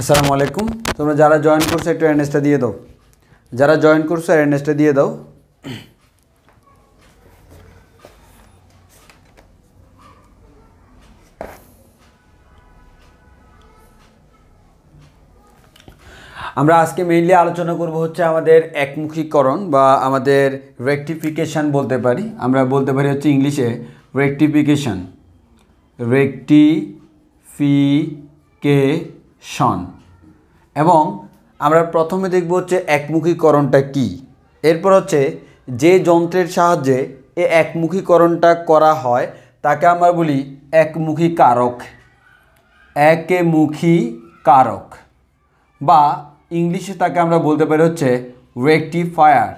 আসসালামু আলাইকুম। তোমরা যারা জয়েন করছো একটু অ্যাটেন্ডেন্সটা দিয়ে দাও। যারা জয়েন করছো অ্যাটেন্ডেন্সটা দিয়ে দাও। আমরা আজকে মেইনলি আলোচনা করব হচ্ছে আমাদের একমুখীকরণ বা আমাদের রেকটিফিকেশন বলতে পারি। আমরা বলতে পারি হচ্ছে ইংলিশে রেকটিফিকেশন, রেকটিফিকেশন। এবং আমরা প্রথমে দেখব হচ্ছে একমুখীকরণটা কি। এরপর হচ্ছে যে যন্ত্রের সাহায্যে এই একমুখীকরণটা করা হয় তাকে আমরা বলি একমুখী কারক, একমুখী কারক, বা ইংলিশে তাকে আমরা বলতে পারি হচ্ছে রেকটিফায়ার।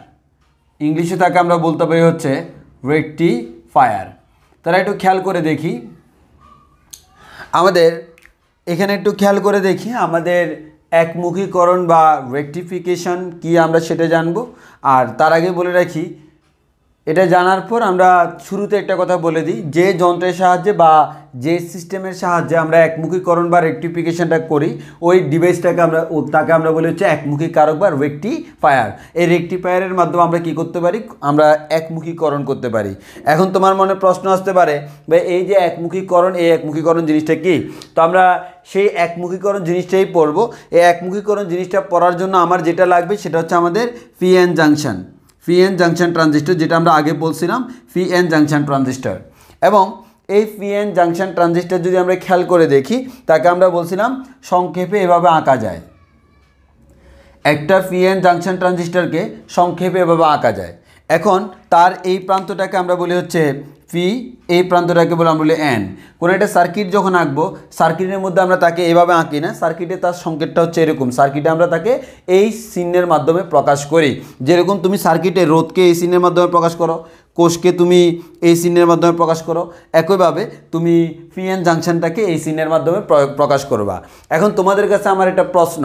ইংলিশে তাকে আমরা বলতে পারি হচ্ছে রেকটিফায়ার। তারা একটু খেয়াল করে দেখি, আমাদের এখানে একটু খেয়াল করে দেখি আমাদের একমুখীকরণ বা রেকটিফিকেশন কি আমরা সেটা জানবো। আর তার আগে বলে রাখি, এটা জানার পর আমরা শুরুতে একটা কথা বলে দিই, যে যন্ত্রের সাহায্যে বা যে সিস্টেমের সাহায্যে আমরা একমুখীকরণ বা রেকটিফিকেশনটা করি ওই ডিভাইসটাকে তাকে আমরা বলি হচ্ছে একমুখী কারক বা রেকটিফায়ার। এই রেকটিফায়ারের মাধ্যমে আমরা কি করতে পারি, আমরা একমুখীকরণ করতে পারি। এখন তোমার মনে প্রশ্ন আসতে পারে, ভাই এই যে একমুখীকরণ, এই একমুখীকরণ জিনিসটা কি? তো আমরা সেই একমুখীকরণ জিনিসটাই পড়বো। এই একমুখীকরণ জিনিসটা পড়ার জন্য আমার যেটা লাগবে সেটা হচ্ছে আমাদের PN junction, PN junction transistor, যেটা আমরা আগে বলছিলাম পিএন জাংশন ট্রানজিস্টর। এবং এই পিএন জাংশন ট্রানজিস্টর যদি আমরা খেয়াল করে দেখি তাকে আমরা বলছিলাম সংক্ষেপে এভাবে আঁকা যায়। একটা পিএন জাংশন ট্রানজিস্টরকে সংক্ষেপে এভাবে আঁকা যায়। এখন তার এই প্রান্তটাকে আমরা বলি হচ্ছে পি, এই প্রান্তটাকে বলে আমরা বলি এন। কোনো একটা সার্কিট যখন আঁকবো, সার্কিটের মধ্যে আমরা তাকে এভাবে আঁকি না, সার্কিটে তার সংকেতটা হচ্ছে এরকম। সার্কিটে আমরা তাকে এই চিহ্নের মাধ্যমে প্রকাশ করি। যেরকম তুমি সার্কিটে রোধকে এই চিহ্নের মাধ্যমে প্রকাশ করো, কোষকে তুমি এই চিহ্নের মাধ্যমে প্রকাশ করো, একইভাবে তুমি পিএন জাংশনটাকে এই চিহ্নের মাধ্যমে প্রকাশ করবা। এখন তোমাদের কাছে আমার একটা প্রশ্ন,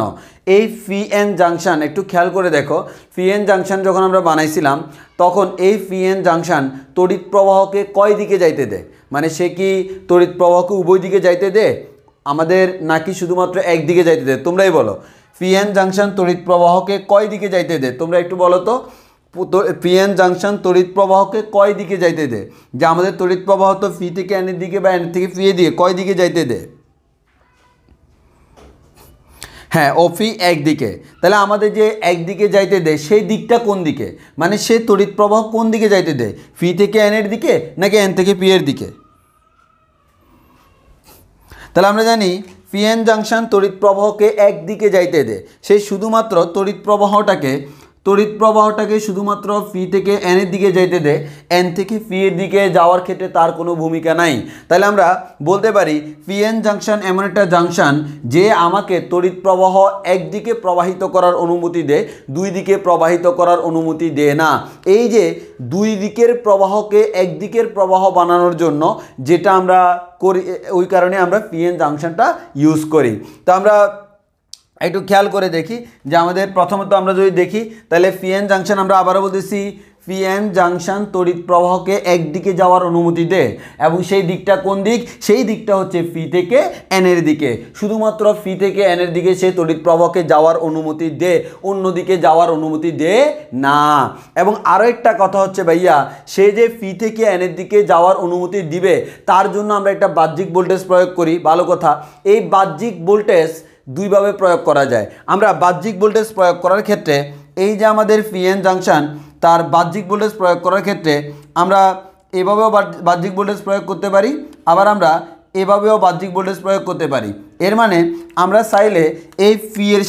এই পিএন জাংশন একটু খেয়াল করে দেখো, পিএন জাংশন যখন আমরা বানাইছিলাম তখন এই পিএন জাংশন তড়িৎ প্রবাহকে কয় দিকে যাইতে দেয়? মানে সে কি তড়িৎ প্রবাহকে উভয় দিকে যাইতে দেয় আমাদের, নাকি শুধুমাত্র একদিকে যাইতে দেয়? তোমরাই বলো, পিএন জাংশন তড়িৎ প্রবাহকে কয় দিকে যাইতে দেয়? তোমরা একটু বলো তো, পিএন জাংশন তড়িৎ প্রবাহকে কয় দিকে যাইতে দেয়? যে আমাদের তড়িৎ প্রবাহ তো পি থেকে এনের দিকে বা এন থেকে পি এ দিকে, কয় দিকে যাইতে দেয়? হ্যাঁ, অফি একদিকে, তাহলে আমাদের যে একদিকে যাইতে দেয় সেই দিকটা কোন দিকে, মানে সে তড়িৎ প্রবাহ কোন দিকে যাইতে দেয়, ফি থেকে এন এর দিকে নাকি এন থেকে পি এর দিকে। তাহলে আমরা জানি পি এন জাংশন তড়িৎ প্রবাহকে একদিকে যাইতে দেয়, সে শুধুমাত্র তড়িৎ প্রবাহটাকে শুধুমাত্র ফি থেকে এন এর দিকে যাইতে দেয়, এন থেকে ফি এর দিকে যাওয়ার ক্ষেত্রে তার কোনো ভূমিকা নাই। তাহলে আমরা বলতে পারি পি এন জাংশন এমন একটা জাংশন যে আমাকে তড়িৎ প্রবাহ একদিকে প্রবাহিত করার অনুমতি দেয়, দুই দিকে প্রবাহিত করার অনুমতি দেয় না। এই যে দুই দিকের প্রবাহকে একদিকের প্রবাহ বানানোর জন্য যেটা আমরা করি, ওই কারণে আমরা পি এন জাংশনটা ইউজ করি। তো আমরা একটু খেয়াল করে দেখি যে আমাদের প্রথমত আমরা যদি দেখি তাহলে পি এন জাংশন, আমরা আবারও বলতেছি পি এন জাংশন তড়িৎ প্রবাহকে একদিকে যাওয়ার অনুমতি দেয়, এবং সেই দিকটা কোন দিক, সেই দিকটা হচ্ছে ফি থেকে এন এর দিকে। শুধুমাত্র ফি থেকে এন এর দিকে সে তড়িৎ প্রবাহকে যাওয়ার অনুমতি দেয়, অন্যদিকে যাওয়ার অনুমতি দেয় না। এবং আরও একটা কথা হচ্ছে ভাইয়া, সে যে ফি থেকে এন এর দিকে যাওয়ার অনুমতি দিবে তার জন্য আমরা একটা বাহ্যিক ভোল্টেজ প্রয়োগ করি। ভালো কথা, এই বাহ্যিক ভোল্টেজ দুইভাবে প্রয়োগ করা যায়। আমরা বাহ্যিক ভোল্টেজ প্রয়োগ করার ক্ষেত্রে এই যে আমাদের পি এন জাংশন তার বাহ্যিক ভোল্টেজ প্রয়োগ করার ক্ষেত্রে আমরা এভাবেও বাহ্যিক ভোল্টেজ প্রয়োগ করতে পারি, আবার আমরা এভাবেও বাহ্যিক ভোল্টেজ প্রয়োগ করতে পারি। এর মানে আমরা চাইলে এই ফি এর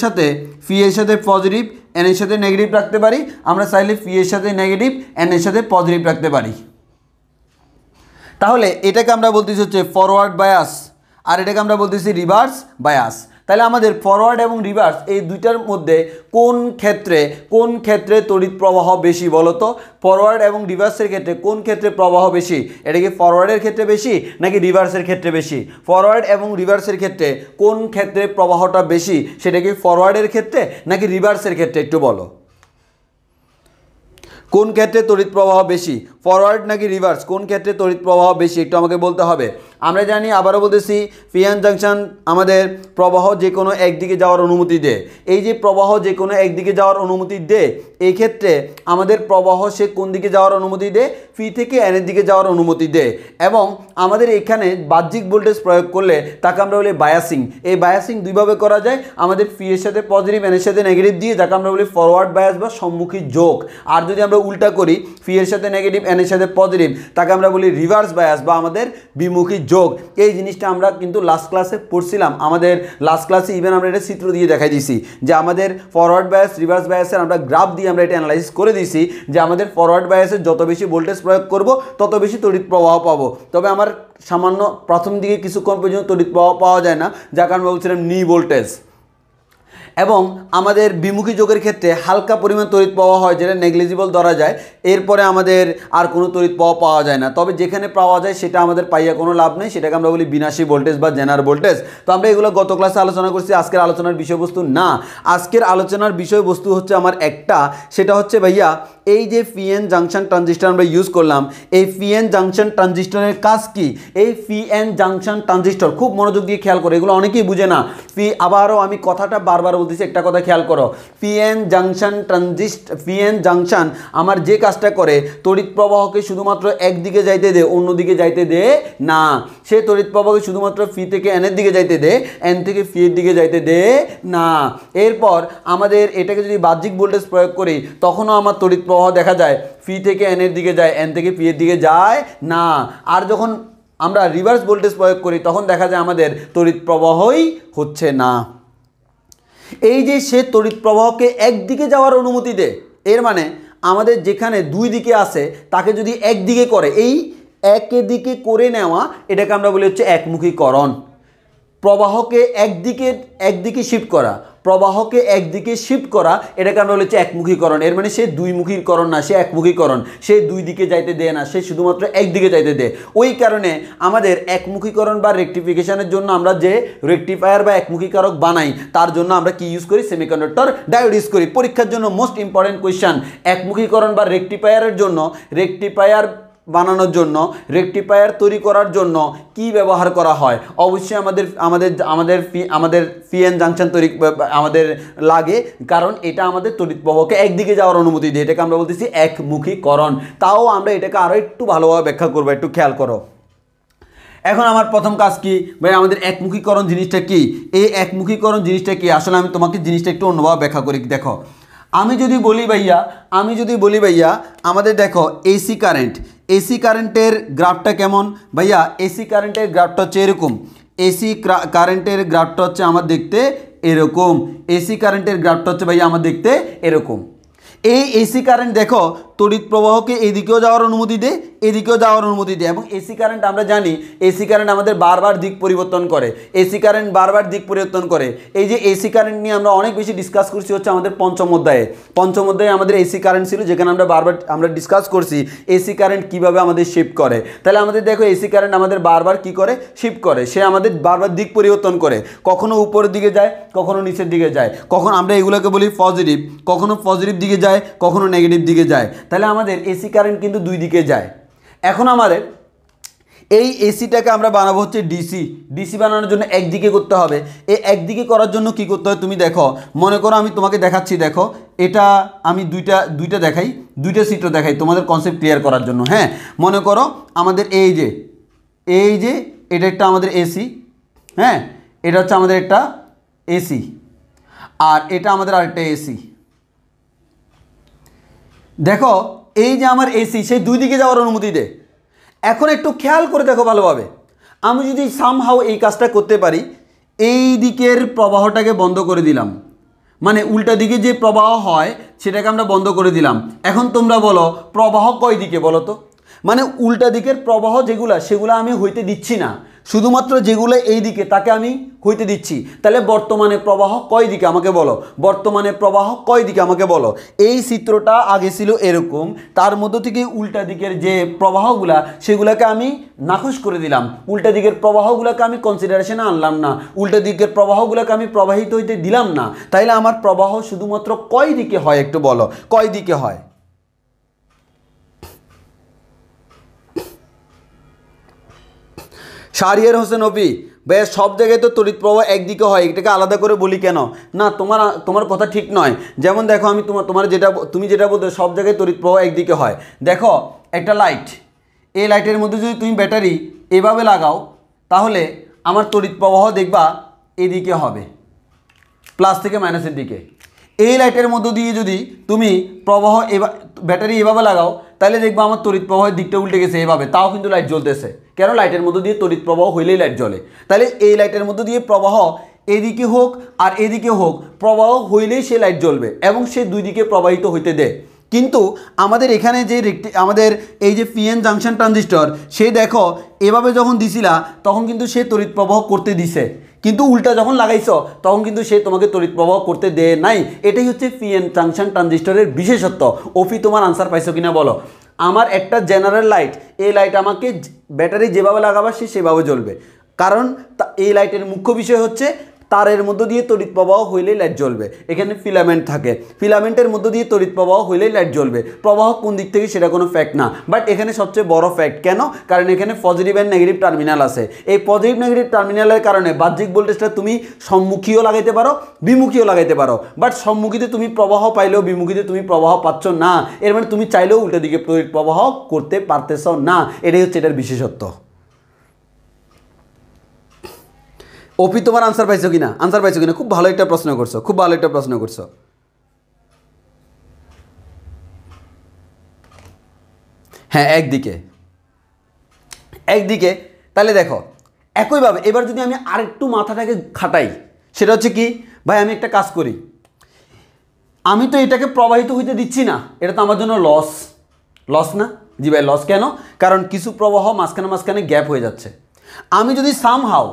সাথে পজিটিভ, এন এর সাথে নেগেটিভ রাখতে পারি, আমরা চাইলে ফি এর সাথে নেগেটিভ, এন এর সাথে পজিটিভ রাখতে পারি। তাহলে এটাকে আমরা বলতেছি হচ্ছে ফরওয়ার্ড বায়াস, আর এটাকে আমরা বলতেছি রিভার্স বায়াস। তাহলে আমাদের ফরওয়ার্ড এবং রিভার্স এই দুইটার মধ্যে কোন ক্ষেত্রে তড়িৎ প্রবাহ বেশি বলো তো? ফরওয়ার্ড এবং রিভার্সের ক্ষেত্রে কোন ক্ষেত্রে প্রবাহ বেশি? এটা কি ফরওয়ার্ডের ক্ষেত্রে বেশি নাকি রিভার্সের ক্ষেত্রে বেশি? ফরওয়ার্ড এবং রিভার্সের ক্ষেত্রে কোন ক্ষেত্রে প্রবাহটা বেশি, সেটা কি ফরওয়ার্ডের ক্ষেত্রে নাকি রিভার্সের ক্ষেত্রে একটু বলো। কোন ক্ষেত্রে তড়িৎ প্রবাহ বেশি, ফরওয়ার্ড নাকি রিভার্স, কোন ক্ষেত্রে তড়িৎ প্রবাহ বেশি একটু আমাকে বলতে হবে। আমরা জানি, আবারও বলতেছি, পি এন জাংশন আমাদের প্রবাহ যে কোনো একদিকে যাওয়ার অনুমতি দেয়। এই যে প্রবাহ যে কোনো একদিকে যাওয়ার অনুমতি দেয়, এই ক্ষেত্রে আমাদের প্রবাহ সে কোন দিকে যাওয়ার অনুমতি দেয়, ফি থেকে এন এর দিকে যাওয়ার অনুমতি দেয়। এবং আমাদের এখানে বাহ্যিক ভোল্টেজ প্রয়োগ করলে তাকে আমরা বলি বায়াসিং। এই বায়াসিং দুইভাবে করা যায়, আমাদের ফি এর সাথে পজিটিভ, এন এর সাথে নেগেটিভ দিয়ে, যাকে আমরা বলি ফরওয়ার্ড বায়াস বা সম্মুখী যোগ। আর যদি আমরা উল্টা করি, ফি এর সাথে নেগেটিভ, এন এর সাথে পজিটিভ, তাকে আমরা বলি রিভার্স বায়াস বা আমাদের বিমুখী যোগ। এই জিনিসটা আমরা কিন্তু লাস্ট ক্লাসে পড়ছিলাম, আমাদের লাস্ট ক্লাসে ইভেন আমরা এটা চিত্র দিয়ে দেখাই দিয়েছি যে আমাদের ফরওয়ার্ড বায়াস, রিভার্স বায়াসের আমরা গ্রাফ দিয়ে আমরা এটা অ্যানালাইসিস করে দিয়েছি যে আমাদের ফরওয়ার্ড বায়াসের যত বেশি ভোল্টেজ প্রয়োগ করব তত বেশি তড়িৎ প্রবাহ পাবো। তবে আমার সামান্য প্রথম দিকে কিছুক্ষণ পর্যন্ত তড়িৎ প্রবাহ পাওয়া যায় না, যার কারণে বলছিলাম নি ভোল্টেজ। এবং আমাদের বিমুখী যোগের ক্ষেত্রে হালকা পরিমাণ তড়িৎ প্রবাহ হয়, যেটা নেগলিজিবল ধরা যায়। এরপরে আমাদের আর কোনো তড়িৎ প্রবাহ পাওয়া যায় না। তবে যেখানে পাওয়া যায় সেটা আমাদের পাইয়া কোনো লাভ নেই, সেটাকে আমরা বলি বিনাশী ভোল্টেজ বা জেনার ভোল্টেজ। তো আমরা এগুলো গত ক্লাসে আলোচনা করছি, আজকের আলোচনার বিষয়বস্তু না। আজকের আলোচনার বিষয়বস্তু হচ্ছে আমার একটা, সেটা হচ্ছে ভাইয়া এই যে পি এন জাংশন ট্রানজিস্টর আমরা ইউজ করলাম, এই পি এন জাংশন ট্রানজিস্টরের কাজ কি? এই পি এন জাংশন ট্রানজিস্টর, খুব মনোযোগ দিয়ে খেয়াল করো, এগুলো অনেকেই বুঝে না। আবারও আমি কথাটা বারবার বলতেছি, একটা কথা খেয়াল করো, পি এন জাংশন আমার যে কাজটা করে, তড়িৎ প্রবাহকে শুধুমাত্র একদিকে যাইতে দে, অন্যদিকে যাইতে দে না। সে তড়িৎ প্রবাহকে শুধুমাত্র ফি থেকে এন এর দিকে যাইতে দে, এন থেকে ফি এর দিকে যাইতে দে না। এরপর আমাদের এটাকে যদি বাহ্যিক ভোল্টেজ প্রয়োগ করি, তখনও আমার তড়িৎ প্রবাহ দেখা যায় ফি থেকে এন এর দিকে যায়, এন থেকে পি এর দিকে যায় না। আর যখন আমরা রিভার্স ভোল্টেজ প্রয়োগ করি, তখন দেখা যায় আমাদের তড়িৎ প্রবাহই হচ্ছে না। এই যে সে তড়িৎ প্রবাহকে একদিকে যাওয়ার অনুমতি দেয়, এর মানে আমাদের যেখানে দুই দিকে আছে তাকে যদি একদিকে করে, এই একদিকে করে নেওয়া, এটাকে আমরা বলি হচ্ছে একমুখীকরণ। প্রবাহকে একদিকে শিফট করা, এটাকে আমরা বলি হচ্ছে একমুখীকরণ। এর মানে সে দুইমুখীকরণ না, সে একমুখীকরণ। সে দুই দিকে যাইতে দেয় না, সে শুধুমাত্র একদিকে যাইতে দেয়। ওই কারণে আমাদের একমুখীকরণ বা রেকটিফিকেশনের জন্য আমরা যে রেকটিফায়ার বা একমুখীকারক বানাই, তার জন্য আমরা কি ইউজ করি? সেমিকন্ডাক্টর ডায়োড ইউজ করি। পরীক্ষার জন্য মোস্ট ইম্পর্টেন্ট কোয়েশ্চেন, একমুখীকরণ বা রেকটিফায়ারের জন্য, রেকটিফায়ার বানানোর জন্য, রেকটিফায়ার তৈরি করার জন্য কি ব্যবহার করা হয়? অবশ্যই আমাদের পি এন জাংশন তৈরি আমাদের লাগে, কারণ এটা আমাদের তড়িৎ প্রবাহকে একদিকে যাওয়ার অনুমতি দেয়। এটাকে আমরা বলতেছি একমুখীকরণ। তাও আমরা এটাকে আরও একটু ভালোভাবে ব্যাখ্যা করবো, একটু খেয়াল করো। এখন আমার প্রথম কাজ কি ভাই, আমাদের একমুখীকরণ জিনিসটা কি? এই একমুখীকরণ জিনিসটা কি আসলে আমি তোমাকে জিনিসটা একটু অন্যভাবে ব্যাখ্যা করি। দেখো, আমি যদি বলি ভাইয়া আমাদের দেখো এসি কারেন্টের গ্রাফটা কেমন ভাইয়া? এসি কারেন্টের গ্রাফটা হচ্ছে এরকম, এসি কারেন্টের গ্রাফটা হচ্ছে আমার দেখতে এরকম, এসি কারেন্টের গ্রাফটা হচ্ছে ভাইয়া আমার দেখতে এরকম। এই এসি কারেন্ট দেখো তড়িৎ প্রবাহকে এদিকেও যাওয়ার অনুমতি দেয়, এদিকেও যাওয়ার অনুমতি দেয়। এবং এসি কারেন্ট আমরা জানি এসি কারেন্ট আমাদের বারবার দিক পরিবর্তন করে, এসি কারেন্ট বারবার দিক পরিবর্তন করে। এই যে এসি কারেন্ট নিয়ে আমরা অনেক বেশি ডিসকাস করছি হচ্ছে আমাদের পঞ্চম অধ্যায়ে আমাদের এসি কারেন্ট ছিল, যেখানে আমরা ডিসকাস করছি এসি কারেন্ট কিভাবে আমাদের শিফট করে। তাহলে আমাদের দেখো এসি কারেন্ট আমাদের বারবার কি করে, শিফট করে। সে আমাদের বারবার দিক পরিবর্তন করে, কখনো উপরের দিকে যায়, কখনো নিচের দিকে যায়, কখন আমরা এগুলোকে বলি পজিটিভ, কখনো পজিটিভ দিকে যায়, কখনো নেগেটিভ দিকে যায়। তাহলে আমাদের এসি কারেন্ট কিন্তু দুই দিকে যায়। এখন আমাদের এই এসিটাকে আমরা বানাবো হচ্ছে ডিসি বানানোর জন্য একদিকে করতে হবে। এই একদিকে করার জন্য কি করতে হয় তুমি দেখো, মনে করো আমি তোমাকে দেখাচ্ছি, দেখো এটা আমি দুইটা দেখাই, দুইটা চিত্র দেখাই তোমাদের কনসেপ্ট ক্লিয়ার করার জন্য। হ্যাঁ, মনে করো আমাদের এই যে এটা একটা আমাদের এসি, হ্যাঁ এটা হচ্ছে আমাদের একটা এসি, আর এটা আমাদের আরেকটা এসি। দেখো এই যে আমার এসি সেই দুই দিকে যাওয়ার অনুমতি দেয়। এখন একটু খেয়াল করে দেখো ভালোভাবে, আমি যদি সামহাও এই কাজটা করতে পারি, এই দিকের প্রবাহটাকে বন্ধ করে দিলাম, মানে উল্টা দিকে যে প্রবাহ হয় সেটাকে আমরা বন্ধ করে দিলাম। এখন তোমরা বলো প্রবাহ কয় দিকে বলো তো? মানে উল্টা দিকের প্রবাহ সেগুলো আমি হইতে দিচ্ছি না, শুধুমাত্র যেগুলো এই দিকে তাকে আমি হইতে দিচ্ছি। তাহলে বর্তমানে প্রবাহ কয় দিকে আমাকে বলো, বর্তমানে প্রবাহ কয় দিকে আমাকে বলো। এই চিত্রটা আগে ছিল এরকম, তার মধ্য থেকে উল্টা দিকের যে প্রবাহগুলা সেগুলোকে আমি নাকচ করে দিলাম, উল্টা দিকের প্রবাহগুলোকে আমি কনসিডারেশনে আনলাম না, উল্টা দিকের প্রবাহগুলোকে আমি প্রবাহিত হইতে দিলাম না। তাইলে আমার প্রবাহ শুধুমাত্র কয় দিকে হয় একটু বলো, কয় দিকে হয়? শাহরিয়ার হোসেন অপি ভাইয়া, সব জায়গায় তো তড়িৎ প্রবাহ একদিকে হয়, এটাকে আলাদা করে বলি কেন? না, তোমার কথা ঠিক নয়। যেমন দেখো আমি তুমি যেটা বলতে সব জায়গায় তড়িৎ প্রবাহ একদিকে হয়। দেখো একটা লাইট, এই লাইটের মধ্যে যদি তুমি ব্যাটারি এভাবে লাগাও তাহলে আমার তড়িৎ প্রবাহ দেখবা এদিকে হবে, প্লাস থেকে মাইনাসের দিকে। এই লাইটের মধ্য দিয়ে যদি তুমি ব্যাটারি এভাবে লাগাও তাহলে দেখবা আমার তড়িৎ প্রবাহের দিকটা উল্টে গেছে এভাবে, তাও কিন্তু লাইট জ্বলতেছে। কেন? লাইটের মধ্য দিয়ে তড়িৎ প্রবাহ হইলেই লাইট জ্বলে। তাহলে এই লাইটের মধ্য দিয়ে প্রবাহ এদিকে হোক আর এদিকে হোক, প্রবাহ হইলেই সে লাইট জ্বলবে এবং সে দুই দিকে প্রবাহিত হইতে দেয়। কিন্তু আমাদের এখানে যে আমাদের এই যে পিএন জাংশন ট্রানজিস্টর, সে দেখো এভাবে যখন দিছিলা তখন কিন্তু সে তড়িৎ প্রবাহ করতে দিছে, কিন্তু উল্টা যখন লাগাইছো তখন কিন্তু সে তোমাকে তড়িৎ প্রবাহ করতে দেয় নাই। এটাই হচ্ছে পিএন জাংশন ট্রানজিস্টরের বিশেষত্ব। অফি তোমার আনসার পাইছো কিনা বলো? আমার একটা জেনারেল লাইট, এই লাইট আমাকে ব্যাটারি যেভাবে লাগাবা সে সেভাবে জ্বলবে, কারণ এই লাইটের মুখ্য বিষয় হচ্ছে তারের মধ্য দিয়ে তড়িৎ প্রবাহ হইলেই লাইট জ্বলবে। এখানে ফিলামেন্ট থাকে, ফিলামেন্টের মধ্য দিয়ে তড়িৎ প্রবাহ হইলেই লাইট জ্বলবে। প্রবাহ কোন দিক থেকে সেটা কোনো ফ্যাক্ট না, বাট এখানে সবচেয়ে বড় ফ্যাক্ট। কেন? কারণ এখানে পজিটিভ অ্যান্ড নেগেটিভ টার্মিনাল আছে। এই পজিটিভ নেগেটিভ টার্মিনালের কারণে বাহ্যিক ভোল্টেজটা তুমি সম্মুখীও লাগাইতে পারো, বিমুখীও লাগাইতে পারো, বাট সম্মুখীতে তুমি প্রবাহ পাইলেও বিমুখীতে তুমি প্রবাহ পাচ্ছ না। এর মানে তুমি চাইলেও উল্টা দিকে তড়িৎ প্রবাহ করতে পারতেছ না। এটাই হচ্ছে এটার বিশেষত্ব। অপি তোমার আনসার পাইছো কিনা? আনসার পাইছো কিনা? খুব ভালো একটা প্রশ্ন করছো, হ্যাঁ একদিকে। তাহলে দেখো একইভাবে এবার যদি আমি আরেকটু মাথাটাকে খাটাই, সেটা হচ্ছে কি ভাই, আমি একটা কাজ করি, আমি তো এটাকে প্রবাহিত হইতে দিচ্ছি না, এটা তো আমার জন্য লস না? জি ভাই লস। কেন? কারণ কিছু প্রবাহ মাঝখানে গ্যাপ হয়ে যাচ্ছে। আমি যদি সামহাও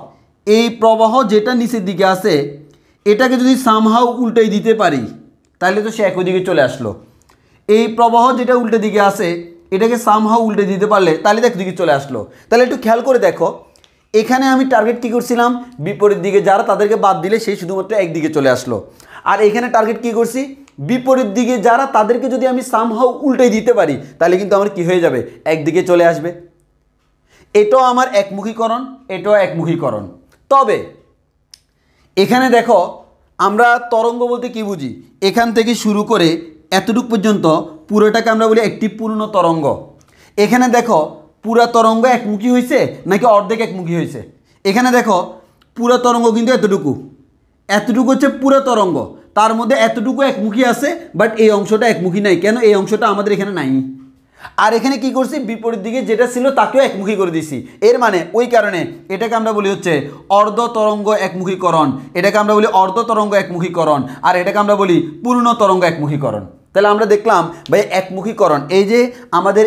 এই প্রবাহ যেটা নিচের দিকে আছে এটাকে যদি সামহাও উল্টাই দিতে পারি তাহলে তো সে একই দিকে চলে আসলো। এই প্রবাহ যেটা উল্টো দিকে আছে এটাকে সামহাও উল্টে দিতে পারলে তাহলে দেখ দিকে চলে আসলো। তাহলে একটু খেয়াল করে দেখো, এখানে আমি টার্গেট কী করছিলাম? বিপরীত দিকে যারা তাদেরকে বাদ দিলে সেই শুধুমাত্র একদিকে চলে আসলো। আর এখানে টার্গেট কী করছি? বিপরীত দিকে যারা তাদেরকে যদি আমি সামহাও উল্টাই দিতে পারি তাহলে কিন্তু আমার কি হয়ে যাবে? একদিকে চলে আসবে। এটাও আমার একমুখীকরণ। তবে এখানে দেখো আমরা তরঙ্গ বলতে কি বুঝি? এখান থেকে শুরু করে এতটুকু পর্যন্ত পুরোটাকে আমরা বলি একটি পূর্ণ তরঙ্গ। এখানে দেখো পুরা তরঙ্গ একমুখী হয়েছে নাকি অর্ধেক একমুখী হয়েছে। এখানে দেখো পুরা তরঙ্গ কিন্তু এতটুকু, এতটুকু হচ্ছে পুরা তরঙ্গ, তার মধ্যে এতটুকু একমুখী আছে, বাট এই অংশটা একমুখী নাই। কেন? এই অংশটা আমাদের এখানে নাই। আর এখানে কি করছি, বিপরীত দিকে যেটা ছিল তাকেও একমুখী করে দিছি। এর মানে ওই কারণে এটাকে আমরা বলি হচ্ছে অর্ধ তরঙ্গ একমুখীকরণ, এটাকে আমরা বলি অর্ধ তরঙ্গ একমুখীকরণ, আর এটাকে আমরা বলি পূর্ণ তরঙ্গ একমুখীকরণ। তাহলে আমরা দেখলাম ভাই একমুখীকরণ, এই যে আমাদের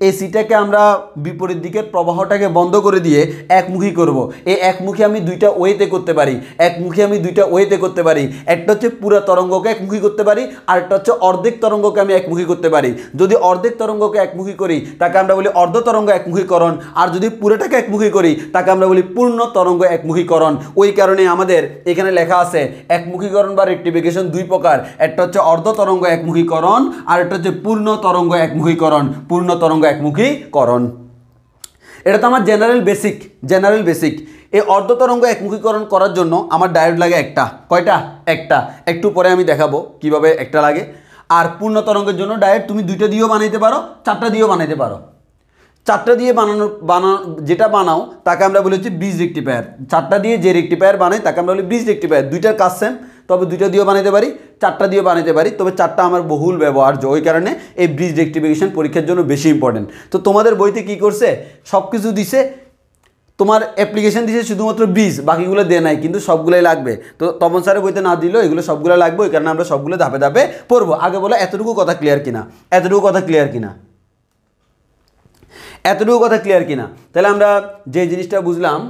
এসিটাকে আমরা বিপরীত দিকের প্রবাহটাকে বন্ধ করে দিয়ে একমুখী করব। এই একমুখী আমি দুইটা ওয়েতে করতে পারি, একমুখী আমি দুইটা ওয়েতে করতে পারি। একটা হচ্ছে পুরা তরঙ্গকে একমুখী করতে পারি, আর একটা হচ্ছে অর্ধেক তরঙ্গকে আমি একমুখী করতে পারি। যদি অর্ধেক তরঙ্গকে একমুখী করি তাকে আমরা বলি অর্ধ তরঙ্গ একমুখীকরণ, আর যদি পুরোটাকে একমুখী করি তাকে আমরা বলি পূর্ণ তরঙ্গ একমুখীকরণ। ওই কারণে আমাদের এখানে লেখা আছে একমুখীকরণ বা রেক্টিফিকেশন দুই প্রকার, একটা হচ্ছে অর্ধ তরঙ্গ একমুখীকরণ আর একটা হচ্ছে পূর্ণ তরঙ্গ একমুখীকরণ। পূর্ণ তরঙ্গ একমুখীকরণ এটা তো আমার জেনারেল বেসিক। এই অর্ধ তরঙ্গ একমুখীকরণ করার জন্য আমার ডায়োড লাগে একটা। কয়টা? একটা। একটু পরে আমি দেখাবো কিভাবে একটা লাগে। আর পূর্ণ তরঙ্গের জন্য ডায়োড তুমি দুইটা দিয়েও বানাইতে পারো, চারটা দিয়েও বানাইতে পারো। চারটা দিয়ে যেটা বানাও তাকে আমরা বলি হচ্ছে ব্রিজ রেক্টিফায়ার। চারটা দিয়ে যে রেক্টিফায়ার বানাই তাকে আমরা বলি ব্রিজ রেক্টিফায়ার। দুইটার কাজ সেম, তবে দুইটা দিয়েও বানাইতে পারি, চারটা দিয়েও বানাইতে পারি, তবে চারটা আমার বহুল ব্যবহার্য। ওই কারণে এই ব্রিজ রেক্টিফিকেশন পরীক্ষার জন্য বেশি ইম্পর্টেন্ট। তো তোমাদের বইতে কি করছে, সব কিছু দিছে, তোমার অ্যাপ্লিকেশন দিছে শুধুমাত্র ব্রিজ, বাকিগুলো দেয় নাই, কিন্তু সবগুলোই লাগবে। তো তপন স্যারের বইতে না দিলেও এগুলো সবগুলো লাগবে। ওই কারণে আমরা সবগুলো ধাপে ধাপে পড়বো। আগে বলো এতটুকু কথা ক্লিয়ার কিনা, এতটুকু কথা ক্লিয়ার কিনা, এতটুকু কথা ক্লিয়ার কিনা। তাহলে আমরা যে জিনিসটা বুঝলাম,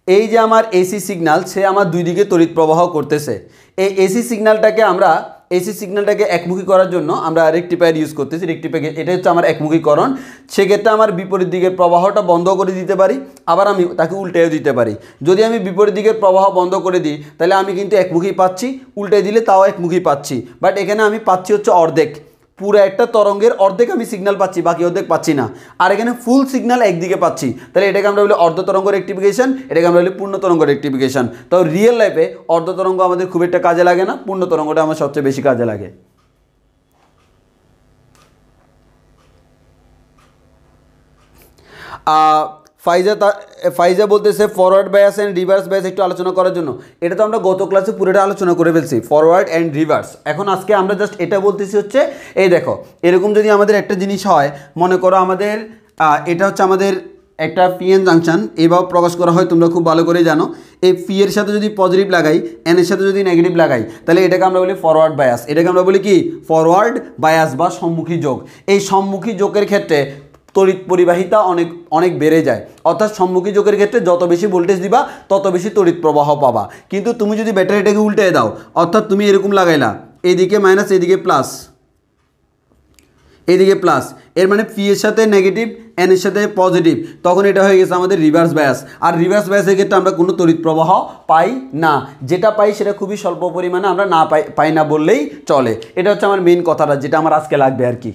এই যে আমার এসি সিগন্যাল, সে আমার দুই দিকে তড়িৎ প্রবাহ করতেছে। এই এসি সিগন্যালটাকে একমুখী করার জন্য আমরা রেক্টিফায়ার ইউজ করতেছি। রেক্টিফায়ার এটা হচ্ছে আমার একমুখীকরণ। সেক্ষেত্রে আমার বিপরীত দিকের প্রবাহটা বন্ধ করে দিতে পারি, আবার আমি তাকে উল্টেও দিতে পারি। যদি আমি বিপরীত দিকের প্রবাহ বন্ধ করে দিই তাহলে আমি কিন্তু একমুখী পাচ্ছি, উল্টে দিলে তাও একমুখী পাচ্ছি। বাট এখানে আমি পাচ্ছি হচ্ছে অর্ধেক, পুরো একটা তরঙ্গের অর্ধেক আমি সিগন্যাল পাচ্ছি, বাকি অর্ধেক পাচ্ছি না। আর এখানে ফুল সিগন্যাল একদিকে পাচ্ছি। তাহলে এটাকে আমরা বলি অর্ধ তরঙ্গ রেক্টিফিকেশন, এটাকে আমরা বলি পূর্ণ তরঙ্গ রেক্টিফিকেশন। তো রিয়েল লাইফে অর্ধ তরঙ্গ আমাদের খুব একটা কাজে লাগে না, পূর্ণ তরঙ্গটা আমার সবচেয়ে বেশি কাজে লাগে। ফাইজা বলতেছে forward bias and reverse bias একটু আলোচনা করার জন্য। এটা তো আমরা গত ক্লাসে পুরোটা আলোচনা করে ফেলছি, ফরওয়ার্ড অ্যান্ড রিভার্স। এখন আজকে আমরা জাস্ট এটা বলতেছি হচ্ছে, এই দেখো এরকম যদি আমাদের একটা জিনিস হয়, মনে করো আমাদের এটা হচ্ছে আমাদের একটা পিএন জাংশন, এইভাবে প্রকাশ করা হয়, তোমরা খুব ভালো করে জানো। এই পি এর সাথে যদি পজিটিভ লাগাই, এন এর সাথে যদি নেগেটিভ লাগাই, তাহলে এটাকে আমরা বলি ফরওয়ার্ড বায়াস। এটাকে আমরা বলি কি? ফরওয়ার্ড বায়াস বা সম্মুখী যোগ। এই সম্মুখী যোগের ক্ষেত্রে তড়িৎ পরিবাহিতা অনেক বেড়ে যায়। অর্থাৎ সম্মুখী যোগের ক্ষেত্রে যত বেশি ভোল্টেজ দিবা তত বেশি তড়িৎ প্রবাহ পাবা। কিন্তু তুমি যদি ব্যাটারিটাকে উল্টে দাও, অর্থাৎ তুমি এরকম লাগাইলা, এইদিকে মাইনাস, এইদিকে প্লাস, এইদিকে প্লাস, এর মানে পি এর সাথে নেগেটিভ, এন এর সাথে পজিটিভ, তখন এটা হয়ে গেছে আমাদের রিভার্স বায়াস। আর রিভার্স বায়াসের ক্ষেত্রে আমরা কোনো তড়িৎ প্রবাহ পাই না, যেটা পাই সেটা খুবই স্বল্প পরিমাণে, আমরা না পাই না বললেই চলে। এটা হচ্ছে আমার মেইন কথাটা, যেটা আমার আজকে লাগবে আর কি।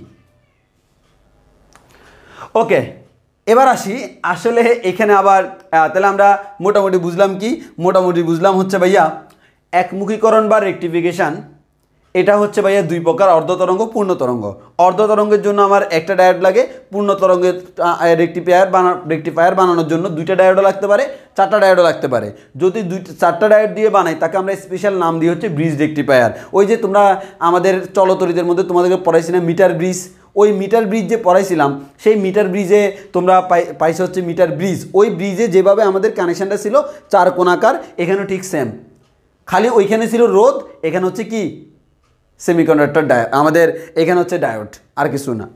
ওকে, এবার আসি আসলে এখানে আবার। তাহলে আমরা মোটামুটি বুঝলাম কি? মোটামুটি বুঝলাম হচ্ছে ভাইয়া একমুখীকরণ বা রেক্টিফিকেশান, এটা হচ্ছে ভাইয়া দুই প্রকার, অর্ধ তরঙ্গ, পূর্ণ তরঙ্গ। অর্ধ তরঙ্গের জন্য আমার একটা ডায়োড লাগে, পূর্ণ তরঙ্গের রেক্টিফায়ার বানানোর জন্য দুইটা ডায়োডও লাগতে পারে, চারটা ডায়োডও লাগতে পারে। যদি চারটা ডায়োড দিয়ে বানাই তাকে আমরা স্পেশাল নাম দিই হচ্ছে ব্রিজ রেক্টিফায়ার। ওই যে তোমরা আমাদের চলতরিতের মধ্যে তোমাদেরকে পড়াইছি না মিটার ব্রিজ, ওই মিটার ব্রিজ যে পড়াইছিলাম, সেই মিটার ব্রিজে তোমরা পাইছো হচ্ছে মিটার ব্রিজ। ওই ব্রিজে যেভাবে আমাদের কানেকশানটা ছিল চার কোণাকার, এখানেও ঠিক সেম, খালি ওইখানে ছিল রোধ, এখানে হচ্ছে কি সেমিকন্ডাক্টর ডায়োড, আমাদের এখানে হচ্ছে ডায়োড, আর কিছু না।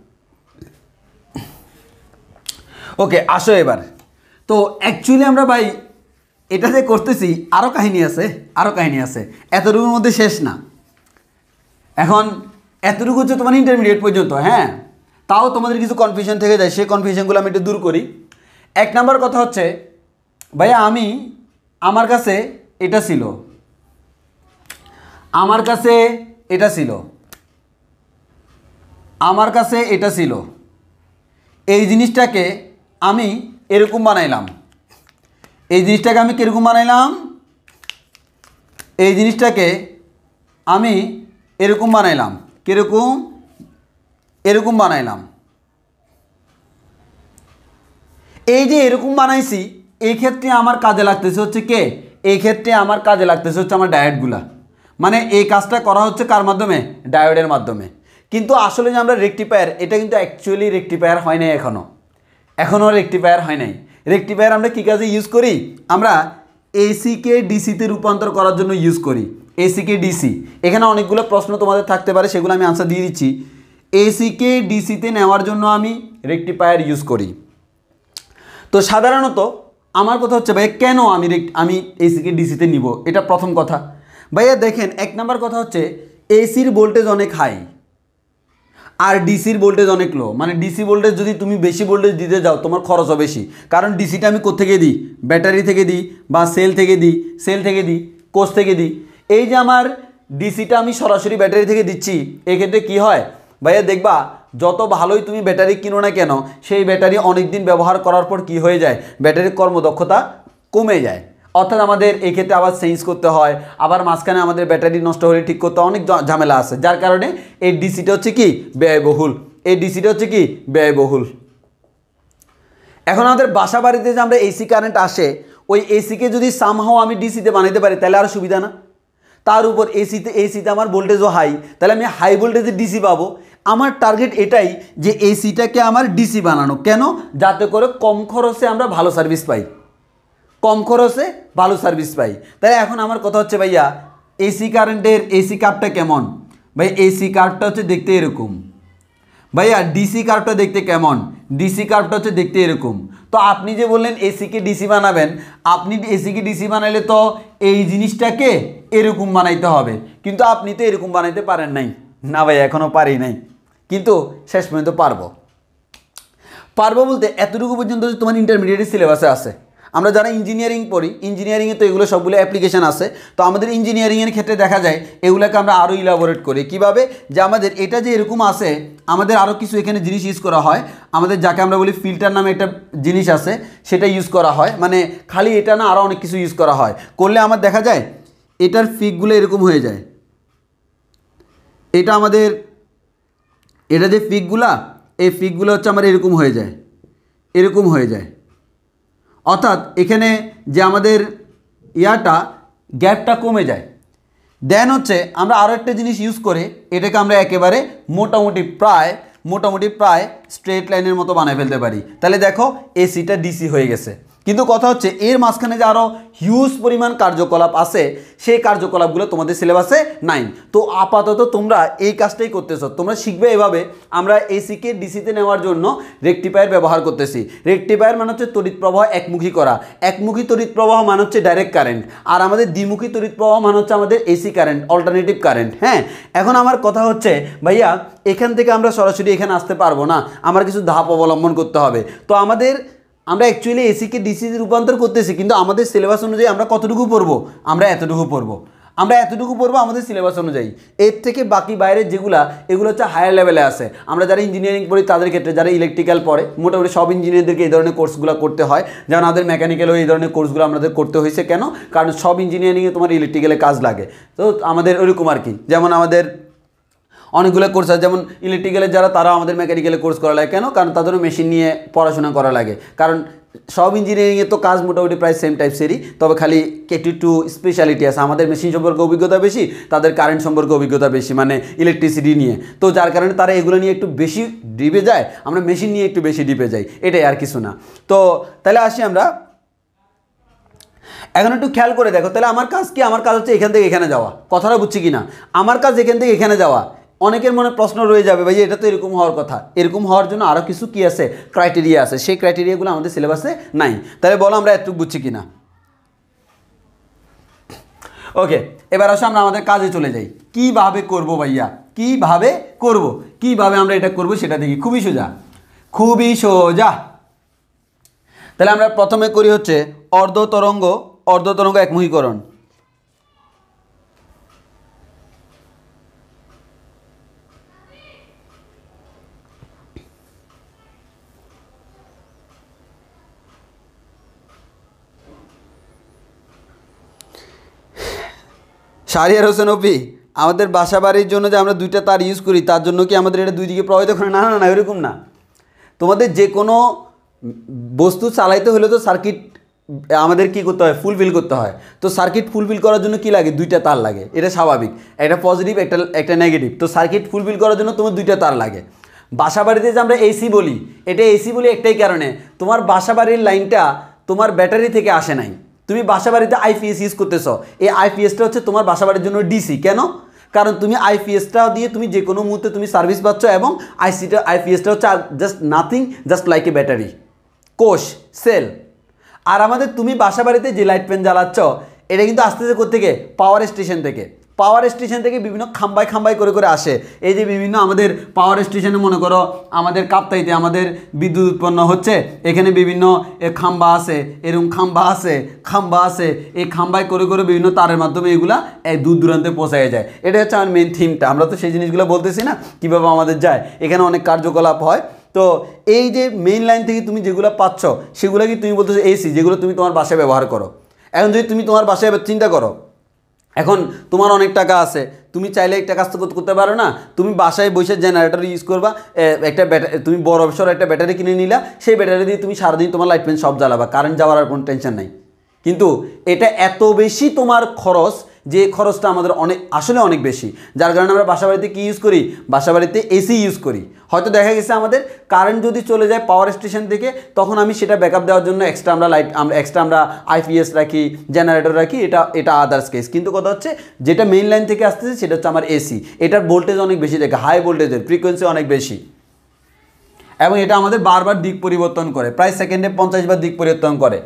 ওকে, আসো এবার। তো অ্যাকচুয়ালি আমরা ভাই এটাতে করতেছি, আরও কাহিনী আছে, এতটুকুর মধ্যে শেষ না। এখন এতটুকু হচ্ছে তোমার ইন্টারমিডিয়েট পর্যন্ত, হ্যাঁ। তাও তোমাদের কিছু কনফিউশন থেকে যায়, সেই কনফিউশনগুলো আমি একটু দূর করি। এক নাম্বার কথা হচ্ছে ভাইয়া আমার কাছে এটা ছিল, আমার কাছে এটা ছিল, এই জিনিসটাকে আমি এরকম বানাইলাম, এই জিনিসটাকে আমি কীরকম বানাইলাম, এই জিনিসটাকে আমি এরকম বানাইলাম, কীরকম, এরকম বানাইলাম। এই যে এরকম বানাইছি, এই ক্ষেত্রে আমার কাজে লাগতেছে হচ্ছে কে, এই ক্ষেত্রে আমার কাজে লাগতেছে হচ্ছে আমার ডায়োডগুলা। মানে এই কাজটা করা হচ্ছে কার মাধ্যমে, ডায়োডের মাধ্যমে। কিন্তু আসলে যে আমরা রেকটিফায়ার, এটা কিন্তু অ্যাকচুয়ালি রেকটিফায়ার হয় নাই, এখনও রেকটিফায়ার হয় নাই। রেকটিফায়ার আমরা কী কাজে ইউজ করি, আমরা এসিকে ডিসিতে রূপান্তর করার জন্য ইউজ করি। এসিকে ডিসি, এখানে অনেকগুলো প্রশ্ন তোমাদের থাকতে পারে, সেগুলো আমি আনসার দিয়ে দিচ্ছি। এসিকে ডিসিতে নেওয়ার জন্য আমি রেকটিফায়ার ইউজ করি। তো সাধারণত আমার কথা হচ্ছে ভাই কেন আমি এসিকে ডিসিতে নিব, এটা প্রথম কথা। ভাইয়া দেখেন, এক নাম্বার কথা হচ্ছে এসির ভোল্টেজ অনেক হাই আর ডিসির ভোল্টেজ অনেক লো। মানে ডিসি ভোল্টেজ যদি তুমি বেশি ভোল্টেজ দিতে যাও তোমার খরচও বেশি, কারণ ডিসিটা আমি কোত্থেকে দিই, ব্যাটারি থেকে দিই বা সেল থেকে দিই, কোষ থেকে দিই। এই যে আমার ডিসিটা আমি সরাসরি ব্যাটারি থেকে দিচ্ছি, এক্ষেত্রে কি হয় ভাইয়া, দেখবা যত ভালোই তুমি ব্যাটারি কিনো না কেন, সেই ব্যাটারি অনেক দিন ব্যবহার করার পর কি হয়ে যায়, ব্যাটারির কর্মদক্ষতা কমে যায়। অর্থাৎ আমাদের এই ক্ষেত্রে আবার চেঞ্জ করতে হয়, আবার মাঝখানে আমাদের ব্যাটারি নষ্ট হলে ঠিক করতে অনেক ঝামেলা আছে, যার কারণে এই ডিসিটা হচ্ছে কি ব্যয়বহুল। এখন আমাদের বাসা বাড়িতে যে আমরা এসি কারেন্ট আসে, ওই এসিকে যদি সামহাও আমি ডিসিতে বানাইতে পারি তাহলে আরও সুবিধা না। তার উপর এসিতে আমার ভোল্টেজও হাই, তাহলে আমি হাই ভোল্টেজে ডিসি পাবো। আমার টার্গেট এটাই যে এসিটাকে আমার ডিসি বানানো, কেন, যাতে করে কম খরচে আমরা ভালো সার্ভিস পাই, তাহলে এখন আমার কথা হচ্ছে ভাইয়া, এসি কারেন্টের এসি কার্ভটা কেমন, ভাই এসি কার্ভটা হচ্ছে দেখতে এরকম। ভাইয়া ডিসি কার্ভটা দেখতে কেমন, ডিসি কার্ভটা হচ্ছে দেখতে এরকম। তো আপনি যে বললেন এসিকে ডিসি বানাবেন, আপনি এসিকে ডিসি বানাইলে তো এই জিনিসটাকে এরকম বানাইতে হবে, কিন্তু আপনি তো এরকম বানাইতে পারেন নাই। না ভাই, এখনও পারি নাই, কিন্তু শেষ পর্যন্ত পারবো বলতে এতটুকু পর্যন্ত তোমার ইন্টারমিডিয়েট সিলেবাসে আছে। আমরা যারা ইঞ্জিনিয়ারিং পড়ি, ইঞ্জিনিয়ারিংয়ে তো এগুলো সবগুলো অ্যাপ্লিকেশান আছে। তো আমাদের ইঞ্জিনিয়ারিংয়ের ক্ষেত্রে দেখা যায় এগুলোকে আমরা আরও ইলাবোরেট করি। কীভাবে, যে আমাদের এটা যে এরকম আছে, আমাদের আরও কিছু এখানে জিনিস ইউজ করা হয়। আমাদের যাকে আমরা বলি ফিল্টার নামে একটা জিনিস আছে, সেটা ইউজ করা হয়। মানে খালি এটা না, আরও অনেক কিছু ইউজ করা হয়। করলে আমার দেখা যায় এটার ফিকগুলো এরকম হয়ে যায়। এটা যে ফিকগুলা, এই ফিকগুলো হচ্ছে আমার এরকম হয়ে যায়। অর্থাৎ এখানে যে আমাদের গ্যাপটা কমে যায়। দেন হচ্ছে আমরা আরও একটা জিনিস ইউজ করে এটাকে আমরা একেবারে মোটামুটি প্রায় স্ট্রেট লাইনের মতো বানিয়ে ফেলতে পারি। তাহলে দেখো এসিটা ডিসি হয়ে গেছে। কিন্তু কথা হচ্ছে এর মাঝখানে যে আরও হিউজ পরিমাণ কার্যকলাপ আছে, সেই কার্যকলাপগুলো তোমাদের সিলেবাসে নাই। তো আপাতত তোমরা এই কাজটাই করতেছো, তোমরা শিখবে এভাবে। আমরা এসিকে ডিসিতে নেওয়ার জন্য রেকটিফায়ার ব্যবহার করতেছি। রেকটিফায়ার মানে হচ্ছে তড়িৎ প্রবাহ একমুখী করা। একমুখী তড়িৎ প্রবাহ মানে হচ্ছে ডাইরেক্ট কারেন্ট, আর আমাদের দ্বিমুখী তড়িৎ প্রবাহ মানে হচ্ছে আমাদের এসি কারেন্ট, অল্টারনেটিভ কারেন্ট। হ্যাঁ, এখন আমার কথা হচ্ছে ভাইয়া, এখান থেকে আমরা সরাসরি এখানে আসতে পারবো না, আমার কিছু ধাপ অবলম্বন করতে হবে। তো আমরা অ্যাকচুয়ালি এসিকে ডিসিতে রূপান্তর করতেছি, কিন্তু আমাদের সিলেবাস অনুযায়ী আমরা কতটুকু পড়বো, আমরা এতটুকু পড়বো আমাদের সিলেবাস অনুযায়ী। এর থেকে বাকি বাইরের এগুলো হচ্ছে হায়ার লেভেলে আছে। আমরা যারা ইঞ্জিনিয়ারিং পড়ি তাদের ক্ষেত্রে, যারা ইলেকট্রিক্যাল পড়ে, মোটামুটি সব ইঞ্জিনিয়ারদেরকে এই ধরনের কোর্সগুলো করতে হয়। যেমন আমাদের মেকানিক্যালও এই ধরনের কোর্সগুলো আমাদের করতে হয়েছে। কেন, কারণ সব ইঞ্জিনিয়ারিংয়ে তোমার ইলেকট্রিক্যালে কাজ লাগে। তো আমাদের ওইরকম আর কি। যেমন আমাদের অনেকগুলো কোর্স আছে, যেমন ইলেকট্রিক্যালের যারা, তারাও আমাদের মেকানিক্যালে কোর্স করা লাগে। কেন, কারণ তাদেরও মেশিন নিয়ে পড়াশোনা করা লাগে। কারণ সব ইঞ্জিনিয়ারিংয়ে তো কাজ মোটামুটি প্রায় সেম টাইপসেরই, তবে খালি একটু স্পেশালিটি আছে। আমাদের মেশিন সম্পর্কে অভিজ্ঞতা বেশি, তাদের কারেন্ট সম্পর্কে অভিজ্ঞতা বেশি, মানে ইলেকট্রিসিটি নিয়ে। তো যার কারণে তারা এগুলো নিয়ে একটু বেশি ডিপে যায়, আমরা মেশিন নিয়ে একটু বেশি ডিপে যাই, এটাই আর কিছু না। তো তাহলে আসি আমরা, এখন একটু খেয়াল করে দেখো। তাহলে আমার কাজ কি, আমার কাজ হচ্ছে এখান থেকে এখানে যাওয়া। কথাটা বুঝছি কি না, আমার কাজ এখান থেকে এখানে যাওয়া। অনেকের মনে প্রশ্ন রয়ে যাবে, ভাই এটা তো এরকম হওয়ার কথা। এরকম হওয়ার জন্য আরও কিছু কি আছে, ক্রাইটেরিয়া আছে। সেই ক্রাইটেরিয়াগুলো আমাদের সিলেবাসে নাই। তাহলে বলো আমরা এতটুকু বুঝছি কি না। ওকে, এবার আসো আমরা আমাদের কাজে চলে যাই। কিভাবে করব ভাইয়া, কিভাবে আমরা এটা করব সেটা দেখি। খুবই সোজা। তাহলে আমরা প্রথমে করি হচ্ছে অর্ধতরঙ্গ একমুখীকরণ। শাহরিয়ার হোসেন অপি, আমাদের বাসা বাড়ির জন্য যে আমরা দুইটা তার ইউজ করি, তার জন্য কি আমাদের এটা দুই দিকে প্রবাহিত করে? না, এরকম না। তোমাদের যে কোনো বস্তু চালাইতে হলে তো সার্কিট আমাদের কি করতে হয়, ফুলফিল করতে হয়। তো সার্কিট ফুলফিল করার জন্য কি লাগে, দুইটা তার লাগে, এটা স্বাভাবিক, একটা পজিটিভ একটা নেগেটিভ। তো সার্কিট ফুলফিল করার জন্য তোমার দুইটা তার লাগে। বাসা বাড়িতে যে আমরা এসি বলি, এটা এসি বলি একটাই কারণে, তোমার বাসা বাড়ির লাইনটা তোমার ব্যাটারি থেকে আসে নাই, তুমি বাসা বাড়িতে আইপিএস ইউজ করতেছ। এই আইপিএসটা হচ্ছে তোমার বাসা বাড়ির জন্য ডিসি। কেন? কারণ তুমি আইপিএসটা দিয়ে তুমি যে কোনো মুহূর্তে তুমি সার্ভিস পাচ্ছ, এবং আইপিএসটা হচ্ছে just nothing, just like a battery, কোষ, সেল। আর আমাদের তুমি বাসা বাড়িতে যে লাইট ফ্যান জ্বালাচ্ছ, এটা কিন্তু আসতেছে কোত্থেকে, পাওয়ার স্টেশন থেকে। পাওয়ার স্টেশন থেকে বিভিন্ন খাম্বাই খাম্বাই করে করে আসে। এই যে বিভিন্ন আমাদের পাওয়ার স্টেশনে মনে করো আমাদের কাপ্তাইতে আমাদের বিদ্যুৎ উৎপন্ন হচ্ছে, এখানে বিভিন্ন খাম্বা আছে, এরকম খাম্বা আছে, এই খাম্বাই করে করে বিভিন্ন তারের মাধ্যমে এগুলা দূর দূরান্তে পৌঁছায় যায়। এটা হচ্ছে আমার মেন থিমটা। আমরা তো সেই জিনিসগুলো বলতেছি না কীভাবে আমাদের যায়, এখানে অনেক কার্যকলাপ হয়। তো এই যে মেইন লাইন থেকে তুমি যেগুলো পাচ্ছ সেগুলো কি তুমি বলতেছো এসি, যেগুলো তুমি তোমার বাসায় ব্যবহার করো। এখন যদি তুমি তোমার বাসায় চিন্তা করো, এখন তোমার অনেক টাকা আছে, তুমি চাইলে একটা কাজ করতে পারো না, তুমি বাসায় বসে জেনারেটর ইউজ করবা, একটা ব্যাটারি, তুমি বড় অবসর একটা ব্যাটারি কিনে নিলা, সেই ব্যাটারি দিয়ে তুমি সারাদিন তোমার লাইট ফ্যান সব জ্বালাবা, কারেন্ট যাওয়ার আর কোনো টেনশন নাই। কিন্তু এটা এত বেশি তোমার খরচ, যে খরচটা আমাদের আসলে অনেক বেশি, যার কারণে আমরা বাসা বাড়িতে কী ইউজ করি, বাসা বাড়িতে এসি ইউজ করি। হয়তো দেখা গেছে আমাদের কারেন্ট যদি চলে যায় পাওয়ার স্টেশন থেকে, তখন আমি সেটা ব্যাকআপ দেওয়ার জন্য এক্সট্রা আমরা আইপিএস রাখি, জেনারেটর রাখি, এটা আদার্স কেস। কিন্তু কথা হচ্ছে যেটা মেইন লাইন থেকে আসতেছে সেটা হচ্ছে আমার এসি, এটার ভোল্টেজ অনেক বেশি থাকে, হাই ভোল্টেজের, ফ্রিকোয়েন্সি অনেক বেশি, এবং এটা আমাদের বারবার দিক পরিবর্তন করে, প্রায় সেকেন্ডে 50 বার দিক পরিবর্তন করে।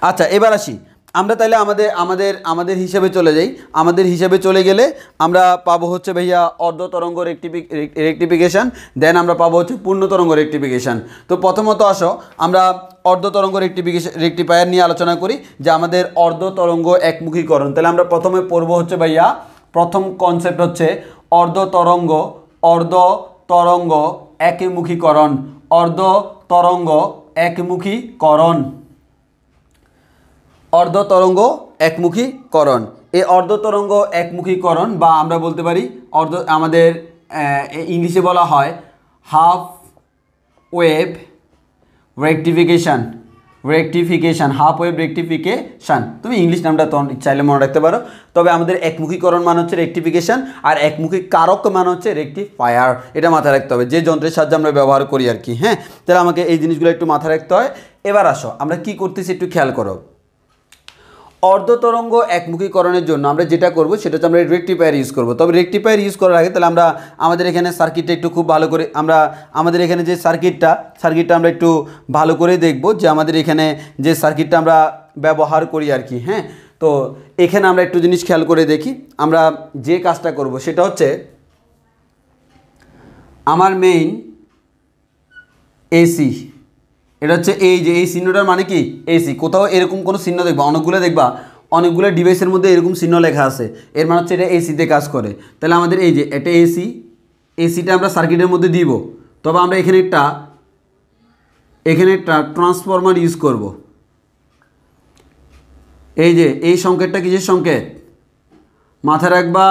আচ্ছা, এবার আসি আমরা তাহলে আমাদের হিসাবে চলে যাই। আমাদের হিসাবে চলে গেলে আমরা পাবো হচ্ছে ভাইয়া অর্ধ তরঙ্গ রেকটিফিকেশান, দেন আমরা পাবো হচ্ছে পূর্ণ তরঙ্গ রেকটিফিকেশান। তো প্রথমত আসো আমরা অর্ধ তরঙ্গ রেকটিফায়ার নিয়ে আলোচনা করি, যে আমাদের অর্ধ তরঙ্গ একমুখীকরণ। তাহলে আমরা প্রথমে পড়বো হচ্ছে ভাইয়া, প্রথম কনসেপ্ট হচ্ছে অর্ধ তরঙ্গ একমুখীকরণ। অর্ধ তরঙ্গ একমুখীকরণ, অর্ধ তরঙ্গ একমুখীকরণ। এই অর্ধ তরঙ্গ একমুখীকরণ, বা আমরা বলতে পারি আমাদের ইংলিশে বলা হয় half wave rectification, half wave rectification. তুমি ইংলিশ নামটা তো চাইলে মনে রাখতে পারো। তবে আমাদের একমুখীকরণ মানে হচ্ছে রেকটিফিকেশান, আর একমুখী কারক মানে হচ্ছে রেকটিফায়ার। এটা মাথায় রাখতে হবে, যে যন্ত্রের সাহায্যে আমরা ব্যবহার করি আর কি। হ্যাঁ, তাহলে আমাকে এই জিনিসগুলো একটু মাথায় রাখতে হয়। এবার আসো আমরা কি করতেছি একটু খেয়াল করো। অর্ধ তরঙ্গ একমুখীকরণের জন্য আমরা যেটা করব সেটা হচ্ছে আমরা রেকটিফায়ার ইউজ করব। তবে রেকটিফায়ার ইউজ করার আগে তাহলে আমরা আমাদের এখানে সার্কিটটা একটু খুব ভালো করে আমাদের এখানে যে সার্কিটটা আমরা একটু ভালো করে দেখব, যে আমাদের এখানে যে সার্কিটটা আমরা ব্যবহার করি আর কি। হ্যাঁ, তো এখানে আমরা একটু জিনিস খেয়াল করে দেখি। আমরা যে কাজটা করব সেটা হচ্ছে আমার মেইন এসি, এটা হচ্ছে এই যে এই চিহ্নটার মানে কি এসি। কোথাও এরকম কোনো চিহ্ন দেখবা, অনেকগুলো ডিভাইসের মধ্যে এরকম চিহ্ন লেখা আছে, এর মানে হচ্ছে এটা এসিতে কাজ করে। তাহলে আমাদের এই যে এটা এসিটা আমরা সার্কিটের মধ্যে দিব। তবে আমরা এখানে একটা ট্রান্সফরমার ইউজ করব। এই যে এই সংকেতটা কিসের সংকেত মাথায় রাখবা,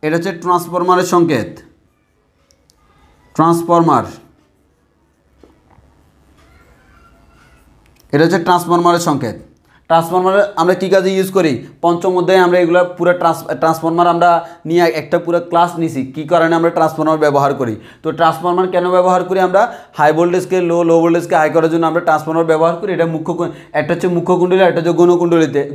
এটা হচ্ছে ট্রান্সফরমারের সংকেত, এটা হচ্ছে ট্রান্সফরমারের সংকেত। ট্রান্সফরমার আমরা কী কাজে ইউজ করি, পঞ্চম অধ্যায়ে আমরা এগুলো পুরো ট্রান্সফরমার আমরা নিয়ে একটা পুরো ক্লাস নিছি, কী কারণে আমরা ট্রান্সফরমার ব্যবহার করি। তো ট্রান্সফরমার কেন ব্যবহার করি, আমরা হাই ভোল্টেজকে লো ভোল্টেজকে হাই করার জন্য আমরা ট্রান্সফরমার ব্যবহার করি। এটা একটা হচ্ছে মুখ্য কুণ্ডলী, একটা হচ্ছে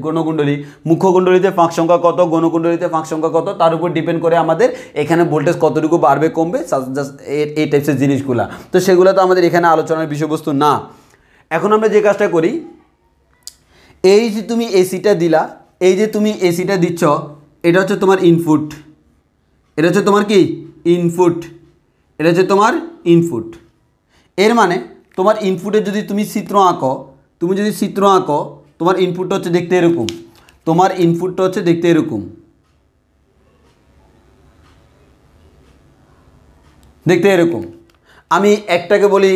গণকুণ্ডলী। মুখ্য কুণ্ডলীতে ফাঁক সংখ্যা কত, গণকুণ্ডলীতে ফাঁক সংখ্যা কত, তার উপর ডিপেন্ড করে আমাদের এখানে ভোল্টেজ কতটুকু বাড়বে কমবে, জাস্ট এই টাইপসের জিনিসগুলো। তো সেগুলো তো আমাদের এখানে আলোচনার বিষয়বস্তু না। এখন আমরা যে কাজটা করি, এই যে তুমি এসিটা দিলা, এই যে তুমি এসিটা দিচ্ছ, এটা হচ্ছে তোমার ইনপুট, এটা হচ্ছে তোমার কি ইনপুট, এটা হচ্ছে তোমার ইনপুট। এর মানে তোমার ইনপুটে যদি তুমি চিত্র আঁকো, তোমার ইনপুটটা হচ্ছে দেখতে এরকম, দেখতে এরকম। আমি এটাকে বলি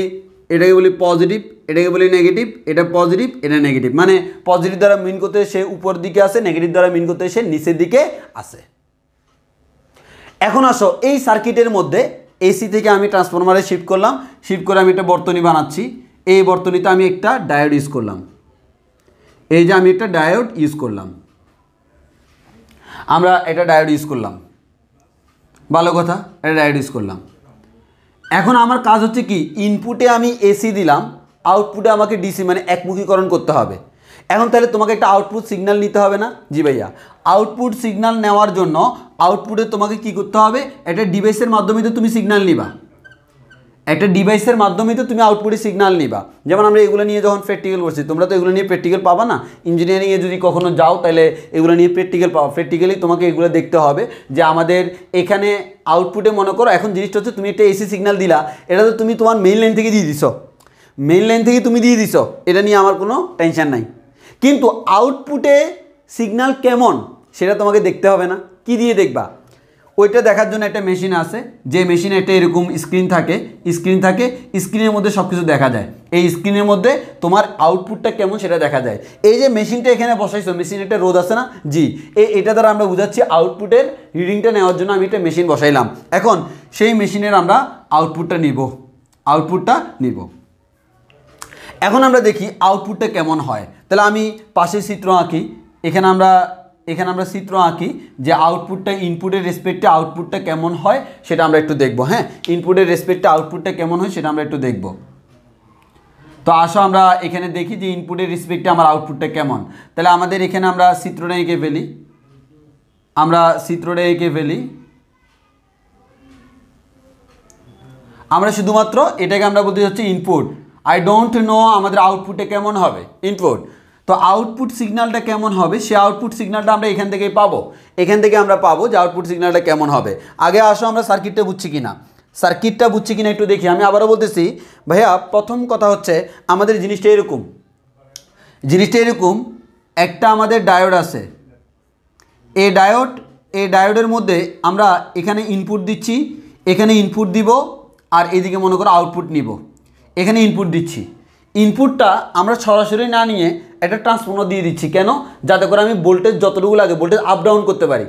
পজিটিভ, এটাকে বলি নেগেটিভ, এটা পজিটিভ, এটা নেগেটিভ। মানে পজিটিভ দ্বারা মিন করতে সে উপর দিকে আসে, নেগেটিভ দ্বারা মিন করতে সে নিচের দিকে আসে। এখন আসো এই সার্কিটের মধ্যে এসি থেকে আমি ট্রান্সফরমারে শিফট করলাম, শিফট করে আমি একটা বর্তনী বানাচ্ছি। এই বর্তনীতে আমি একটা ডায়োড ইউজ করলাম, এই যে আমি একটা ডায়োড ইউজ করলাম, আমরা এটা ডায়োড ইউজ করলাম, ভালো কথা, এটা ডায়োড ইউজ করলাম। এখন আমার কাজ হচ্ছে কি, ইনপুটে আমি এসি দিলাম, আউটপুটে আমাকে ডিসি মানে একমুখীকরণ করতে হবে। এখন তাহলে তোমাকে একটা আউটপুট সিগন্যাল নিতে হবে না? জি ভাইয়া, আউটপুট সিগন্যাল নেওয়ার জন্য আউটপুটে তোমাকে কি করতে হবে, একটা ডিভাইসের মাধ্যমে তো তুমি সিগন্যাল নিবা, একটা ডিভাইসের মাধ্যমে তো তুমি আউটপুটে সিগন্যাল নিবা। যেমন আমরা এগুলো নিয়ে যখন প্র্যাকটিক্যাল করছি, তোমরা তো এগুলো নিয়ে প্র্যাকটিক্যাল পাবা না, ইঞ্জিনিয়ারিংয়ে যদি কখনো যাও তাহলে এগুলো নিয়ে প্র্যাকটিক্যাল পাও। প্র্যাকটিক্যালি তোমাকে এগুলো দেখতে হবে যে আমাদের এখানে আউটপুটে মনে করো এখন জিনিসটা হচ্ছে তুমি একটা এসি সিগন্যাল দিলা, এটা তো তুমি তোমার মেইন লাইন থেকে দিয়ে দিছো, মেইন লাইন থেকে তুমি দিয়ে দিছো, এটা নিয়ে আমার কোনো টেনশন নাই। কিন্তু আউটপুটে সিগন্যাল কেমন সেটা তোমাকে দেখতে হবে না? কি দিয়ে দেখবা? ওইটা দেখার জন্য একটা মেশিন আছে, যে মেশিনে একটা এরকম স্ক্রিন থাকে, স্ক্রিনের মধ্যে সব কিছু দেখা যায়। এই স্ক্রিনের মধ্যে তোমার আউটপুটটা কেমন সেটা দেখা যায়। এই যে মেশিনটা এখানে বসাইছো, মেশিনে একটা রোধ আছে না? জি, এটা দ্বারা আমরা বুঝাচ্ছি আউটপুটের রিডিংটা নেওয়ার জন্য আমি একটা মেশিন বসাইলাম। এখন সেই মেশিনের আমরা আউটপুটটা নিব। এখন আমরা দেখি আউটপুটটা কেমন হয়। তাহলে আমি পাশে চিত্র আঁকি, এখানে আমরা চিত্র আঁকি যে আউটপুটটা ইনপুটের রেসপেক্টে আউটপুটটা কেমন হয় সেটা আমরা একটু দেখব। হ্যাঁ, ইনপুটের রেসপেক্টে আউটপুটটা কেমন হয় সেটা আমরা একটু দেখব। তো আসো আমরা এখানে দেখি যে ইনপুটের রেসপেক্টে আমার আউটপুটটা কেমন। তাহলে আমাদের এখানে আমরা চিত্রটা এঁকে ফেলি, আমরা শুধুমাত্র এটাকে আমরা বলতে হচ্ছে ইনপুট। আই ডোন্ট নো আমাদের আউটপুটে কেমন হবে, ইনপুট। তো আউটপুট সিগন্যালটা কেমন হবে, সে আউটপুট সিগন্যালটা আমরা এখান থেকেই পাবো, আমরা পাবো যে আউটপুট সিগন্যালটা কেমন হবে। আগে আসো আমরা সার্কিটটা বুঝছি কিনা একটু দেখি। আমি আবারও বলতেছি ভাইয়া, প্রথম কথা হচ্ছে আমাদের জিনিসটা এরকম, একটা আমাদের ডায়োড আছে, এই ডায়োডের মধ্যে আমরা এখানে ইনপুট দিচ্ছি, এখানে ইনপুট দিব, আর এদিকে মনে করো আউটপুট নিব। এখানে ইনপুট দিচ্ছি, ইনপুটটা আমরা সরাসরি না নিয়ে একটা ট্রান্সফর্মার দিয়ে দিচ্ছি। কেন? যাতে করে আমি ভোল্টেজ যতটুকু লাগে ভোল্টেজ আপ ডাউন করতে পারি।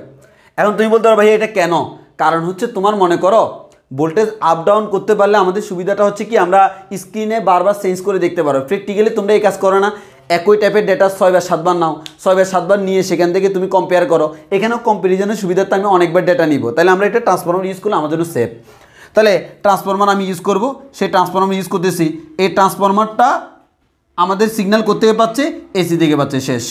এখন তুমি বলতে পারো ভাই এটা কেন? কারণ হচ্ছে তোমার মনে করো ভোল্টেজ আপ ডাউন করতে পারলে আমাদের সুবিধাটা হচ্ছে কি, আমরা স্ক্রিনে বারবার চেঞ্জ করে দেখতে পারো। প্র্যাকটিক্যালি তোমরা এই কাজ করো না, একই টাইপের ডেটা 6 বা 7 বার নাও, 6 বা 7 বার নিয়ে সেখান থেকে তুমি কম্পেয়ার করো। এখানেও কম্প্যারিজনের সুবিধাতে আমি অনেকবার ডেটা নিব, তাহলে আমরা এটা ট্রান্সফর্মার ইউজ করলে আমার জন্য সেফ। তাহলে ট্রান্সফর্মার আমি ইউজ করব, সেই ট্রান্সফর্মার ইউজ করতেছি। এই ট্রান্সফর্মারটা আমাদের সিগন্যাল করতে পাচ্ছে, এসি থেকে পাচ্ছে, শেষ।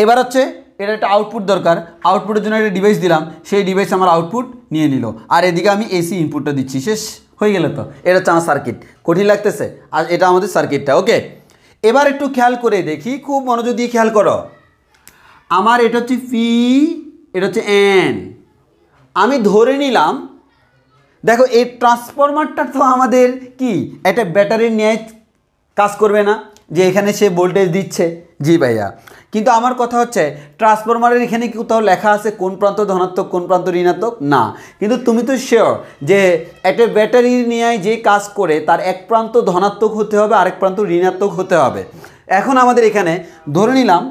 এবার হচ্ছে এটা একটা আউটপুট দরকার, আউটপুটের জন্য একটা ডিভাইস দিলাম, সেই ডিভাইস আমার আউটপুট নিয়ে নিল, আর এদিকে আমি এসি ইনপুটটা দিচ্ছি, শেষ হয়ে গেল। তো এটা হচ্ছে আমার সার্কিট। কঠিন লাগতেছে? আর এটা আমাদের সার্কিটটা। ওকে, এবার একটু খেয়াল করে দেখি, খুব মনোযোগ দিয়ে খেয়াল করো। আমার এটা হচ্ছে পি, এটা হচ্ছে এন। আমি ধরে নিলাম, দেখো এই ট্রান্সফরমারটা তো আমাদের কি একটা ব্যাটারির ন্যায় কাজ করবে না, যে এখানে সে ভোল্টেজ দিচ্ছে? জি ভাইয়া, কিন্তু আমার কথা হচ্ছে ট্রান্সফরমারের এখানে কি কোথাও লেখা আছে কোন প্রান্ত ধনাত্মক কোন প্রান্ত ঋণাত্মক? না। কিন্তু তুমি তো শিওর যে একটা ব্যাটারি নিয়ে যে কাজ করে তার এক প্রান্ত ধনাত্মক হতে হবে, আরেক প্রান্ত ঋণাত্মক হতে হবে। এখন আমাদের এখানে ধরে নিলাম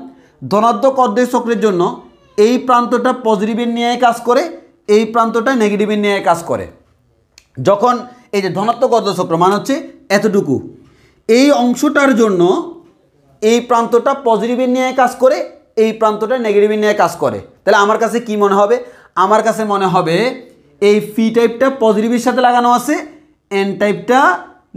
ধনাত্মক অর্ধেক চক্রের জন্য এই প্রান্তটা পজিটিভের নিয়ে কাজ করে, এই প্রান্তটা নেগেটিভের নিয়ে কাজ করে। যখন এই যে ধনাত্মক অর্ধচক্র মানে হচ্ছে এতটুকু, এই অংশটার জন্য এই প্রান্তটা পজিটিভের নিয়ে কাজ করে, এই প্রান্তটা নেগেটিভের নিয়ে কাজ করে। তাহলে আমার কাছে কি মনে হবে? আমার কাছে মনে হবে এই পি টাইপটা পজিটিভের সাথে লাগানো আছে, এন টাইপটা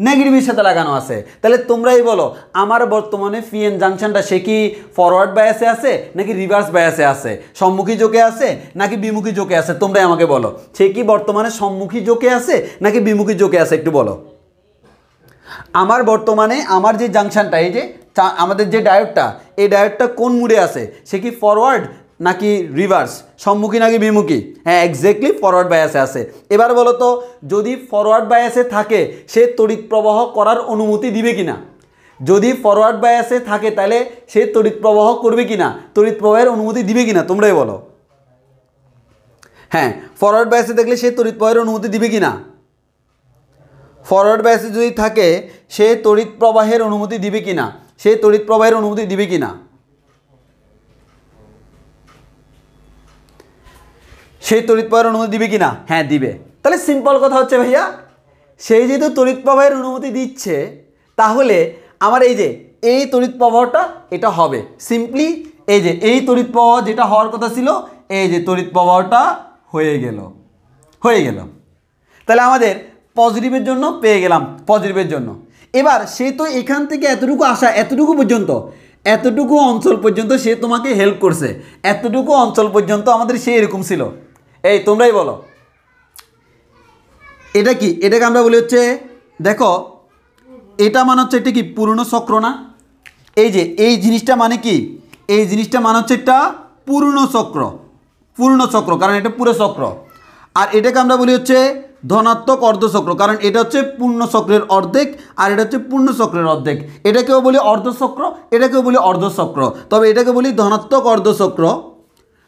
নেগেটিভের সাথে লাগানো আছে। তাহলে তোমরাই বলো আমার বর্তমানে পি এন জাংশনটা সে কি ফরওয়ার্ড বায়াসে আছে নাকি রিভার্স বায়াসে আছে, সম্মুখী জোকে আছে নাকি বিমুখী জোকে আছে? তোমরাই আমাকে বলো, সে কি বর্তমানে সম্মুখী জোকে আছে নাকি বিমুখী জোকে আছে, একটু বলো। আমার বর্তমানে আমার যে জাংশনটা, এই যে আমাদের যে ডায়োডটা, এই ডায়োডটা কোন মুডে আছে? সে কি ফরওয়ার্ড নাকি রিভার্স, সম্মুখী নাকি বিমুখী? হ্যাঁ, এক্স্যাক্টলি ফরওয়ার্ড বায়াসে আছে। এবার বলো তো, যদি ফরওয়ার্ড বায়াসে থাকে সে তড়িৎ প্রবাহ করার অনুমতি দিবে কিনা? যদি ফরওয়ার্ড বায়াসে থাকে তাহলে সে তড়িৎ প্রবাহ করবে কিনা, তড়িৎ প্রবাহের অনুমতি দিবে কিনা? তোমরাই বলো। হ্যাঁ, ফরওয়ার্ড বায়াসে থাকলে সে তড়িৎ প্রবাহের অনুমতি দিবে কিনা? ফরওয়ার্ড বায়াসে যদি থাকে সে তড়িৎ প্রবাহের অনুমতি দিবে কিনা? সে তড়িৎ প্রবাহের অনুমতি দিবে কিনা? সে তড়িৎ প্রবাহের অনুমতি দিবে কিনা? হ্যাঁ, দিবে। তাহলে সিম্পল কথা হচ্ছে ভাইয়া, সেই যেহেতু তড়িৎ প্রবাহের অনুমতি দিচ্ছে, তাহলে আমার এই যে এই তড়িৎ প্রবাহটা এটা হবে সিম্পলি এই যে এই তড়িৎ প্রবাহ যেটা হওয়ার কথা ছিল, এই যে তড়িৎ প্রবাহটা হয়ে গেল। তাহলে আমাদের পজিটিভের জন্য পেয়ে গেলাম, পজিটিভের জন্য। এবার সে তো এখান থেকে এতটুকু আসা, এতটুকু পর্যন্ত, এতটুকু অঞ্চল পর্যন্ত সে তোমাকে হেল্প করছে, এতটুকু অঞ্চল পর্যন্ত আমাদের সে এরকম ছিল। এই তোমরাই বলো এটা কি? এটাকে আমরা বলি হচ্ছে, দেখো এটা মানে হচ্ছে এটা কি পূর্ণ চক্র না? এই যে এই জিনিসটা মানে কি, এই জিনিসটা মানে হচ্ছে একটা পূর্ণ চক্র, পূর্ণ চক্র, কারণ এটা পুরো চক্র। আর এটাকে আমরা বলি হচ্ছে ধনাত্মক অর্ধচক্র, কারণ এটা হচ্ছে পূর্ণ চক্রের অর্ধেক, আর এটা হচ্ছে পূর্ণ চক্রের অর্ধেক। এটাকেও বলি অর্ধচক্র, এটাকেও বলি অর্ধচক্র, তবে এটাকে বলি ধনাত্মক অর্ধচক্র,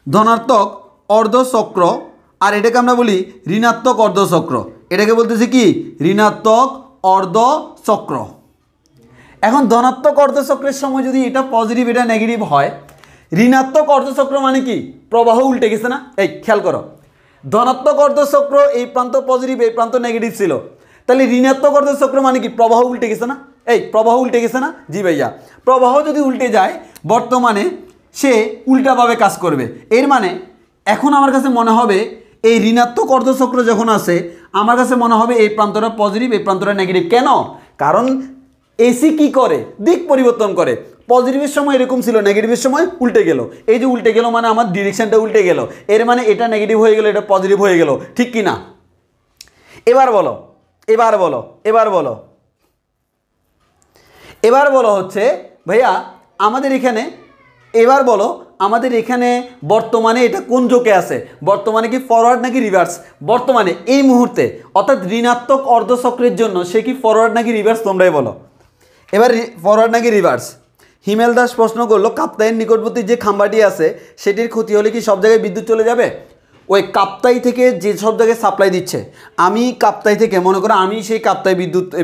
ধনাত্মক অর্ধচক্র। আর এটাকে আমরা বলি ঋণাত্মক অর্ধচক্র, এটাকে বলতেছি কি ঋণাত্মক অর্ধচক্র। এখন ধনাত্মক অর্ধচক্রের সময় যদি এটা পজিটিভ এটা নেগেটিভ হয়, ঋণাত্মক অর্ধচক্র মানে কি প্রবাহ উল্টে গেছে না? এই খেয়াল করো, ধনাত্মক অর্ধচক্র এই প্রান্ত পজিটিভ এই প্রান্ত নেগেটিভ ছিল, তাহলে ঋণাত্মক অর্ধচক্র মানে কি প্রবাহ উল্টে গেছে না? এই প্রবাহ উল্টে গেছে না? জি ভাইয়া, প্রবাহ যদি উল্টে যায় বর্তমানে সে উল্টাভাবে কাজ করবে। এর মানে এখন আমার কাছে মনে হবে এই ঋণাত্মক অর্ধচক্র যখন আছে, আমার কাছে মনে হবে এই প্রান্তটা পজিটিভ এই প্রান্তটা নেগেটিভ। কেন? কারণ এসি কি করে, দিক পরিবর্তন করে। পজিটিভের সময় এরকম ছিল, নেগেটিভের সময় উল্টে গেল। এই যে উল্টে গেল মানে আমার ডিরেকশনটা উল্টে গেল, এর মানে এটা নেগেটিভ হয়ে গেল, এটা পজিটিভ হয়ে গেল, ঠিক কি না? এবার বলো, এবার বলো, এবার বলো, এবার বলো হচ্ছে ভাইয়া আমাদের এখানে, এবার বলো আমাদের এখানে বর্তমানে এটা কোন যোগে আছে? বর্তমানে কি ফরওয়ার্ড নাকি রিভার্স? বর্তমানে এই মুহূর্তে অর্থাৎ ঋণাত্মক অর্ধচক্রের জন্য সে কি ফরওয়ার্ড নাকি রিভার্স? তোমরাই বলো এবার, ফরওয়ার্ড নাকি রিভার্স? হিমেল দাস প্রশ্ন করলো, কাপ্তাইয়ের নিকটবর্তী যে খাম্বাটি আছে সেটির ক্ষতি হলে কি সব জায়গায় বিদ্যুৎ চলে যাবে? ওই কাপ্তাই থেকে যে সব জায়গায় সাপ্লাই দিচ্ছে, আমি কাপ্তাই থেকে মনে করো আমি সেই কাপ্তাই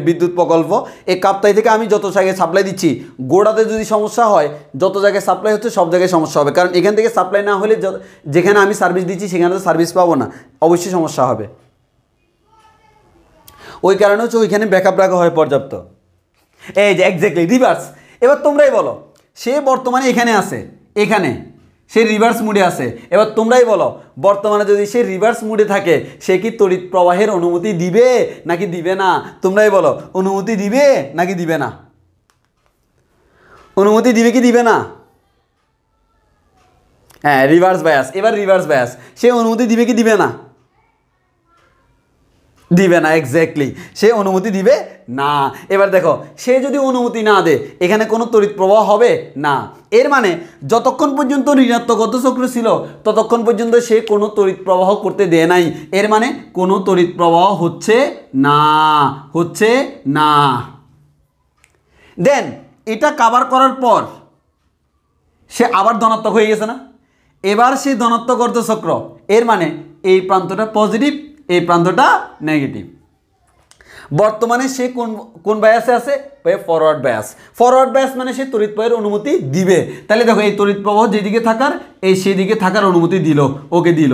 বিদ্যুৎ প্রকল্প, এই কাপ্তাই থেকে আমি যত জায়গায় সাপ্লাই দিচ্ছি, গোড়াতে যদি সমস্যা হয় যত জায়গায় সাপ্লাই হচ্ছে সব জায়গায় সমস্যা হবে, কারণ এখান থেকে সাপ্লাই না হলে যেখানে আমি সার্ভিস দিচ্ছি সেখানে তো সার্ভিস পাবো না, অবশ্যই সমস্যা হবে। ওই কারণে হচ্ছে ওইখানে ব্যাকআপ রাখা হয় পর্যাপ্ত। এই যে এক্স্যাক্টলি রিভার্স। এবার তোমরাই বলো, সে বর্তমানে এখানে আছে, এখানে সে রিভার্স মুডে আছে, এবার তোমরাই বলো বর্তমানে যদি সে রিভার্স মুডে থাকে সে কি তড়িৎ প্রবাহের অনুমতি দিবে নাকি দিবে না? তোমরাই বলো অনুমতি দিবে নাকি দিবে না? অনুমতি দিবে কি দিবে না? হ্যাঁ রিভার্স বায়াস, এবার রিভার্স বায়াস, সে অনুমতি দিবে কি দিবে না? দিবে না, এক্স্যাক্টলি সে অনুমতি দিবে না। এবার দেখো সে যদি অনুমতি না দেয় এখানে কোনো তড়িৎ প্রবাহ হবে না। এর মানে যতক্ষণ পর্যন্ত ঋণাত্মক অর্ধচক্র ছিল ততক্ষণ পর্যন্ত সে কোনো তড়িৎ প্রবাহ করতে দেয় নাই, এর মানে কোনো তড়িৎ প্রবাহ হচ্ছে না, হচ্ছে না। দেন এটা কভার করার পর সে আবার ধনাত্মক হয়ে গেছে না? এবার সে ধনাত্মক অর্ধচক্র, এর মানে এই প্রান্তটা পজিটিভ এই প্রান্তটা নেগেটিভ। বর্তমানে সে কোন বায়াসে আছে? Forward bias. ফরওয়ার্ড বায়াস মানে সে তড়িৎ প্রবাহের অনুমতি দিবে। তাহলে দেখো এই তড়িৎ প্রবাহ যেদিকে থাকার এই সেদিকে থাকার অনুমতি দিল, ওকে দিল।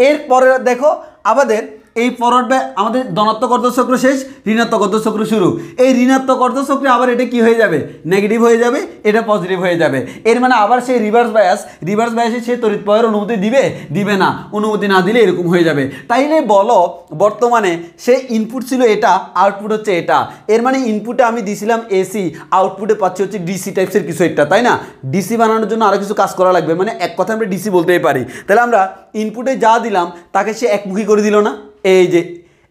এরপরে দেখো আমাদের এই ফরওয়ার্ড আমাদের ধনাত্মক অর্ধচক্র শেষ, ঋণাত্মক অর্ধচক্র শুরু। এই ঋণাত্মক অর্ধচক্রে আবার এটা কি হয়ে যাবে? নেগেটিভ হয়ে যাবে, এটা পজিটিভ হয়ে যাবে। এর মানে আবার সেই রিভার্স বায়াসে সে তড়িৎ প্রবাহের অনুমতি দিবে, দিবে না। অনুমতি না দিলে এরকম হয়ে যাবে। তাইলে বলো বর্তমানে সে ইনপুট ছিল এটা, আউটপুট হচ্ছে এটা, এর মানে ইনপুটে আমি দিছিলাম এসি, আউটপুটে পাচ্ছি হচ্ছে ডিসি টাইপসের কিছু একটা, তাই না? ডিসি বানানোর জন্য আরও কিছু কাজ করা লাগবে, মানে এক কথা আমরা ডিসি বলতেই পারি। তাহলে আমরা ইনপুটে যা দিলাম তাকে সে একমুখী করে দিল না? এই যে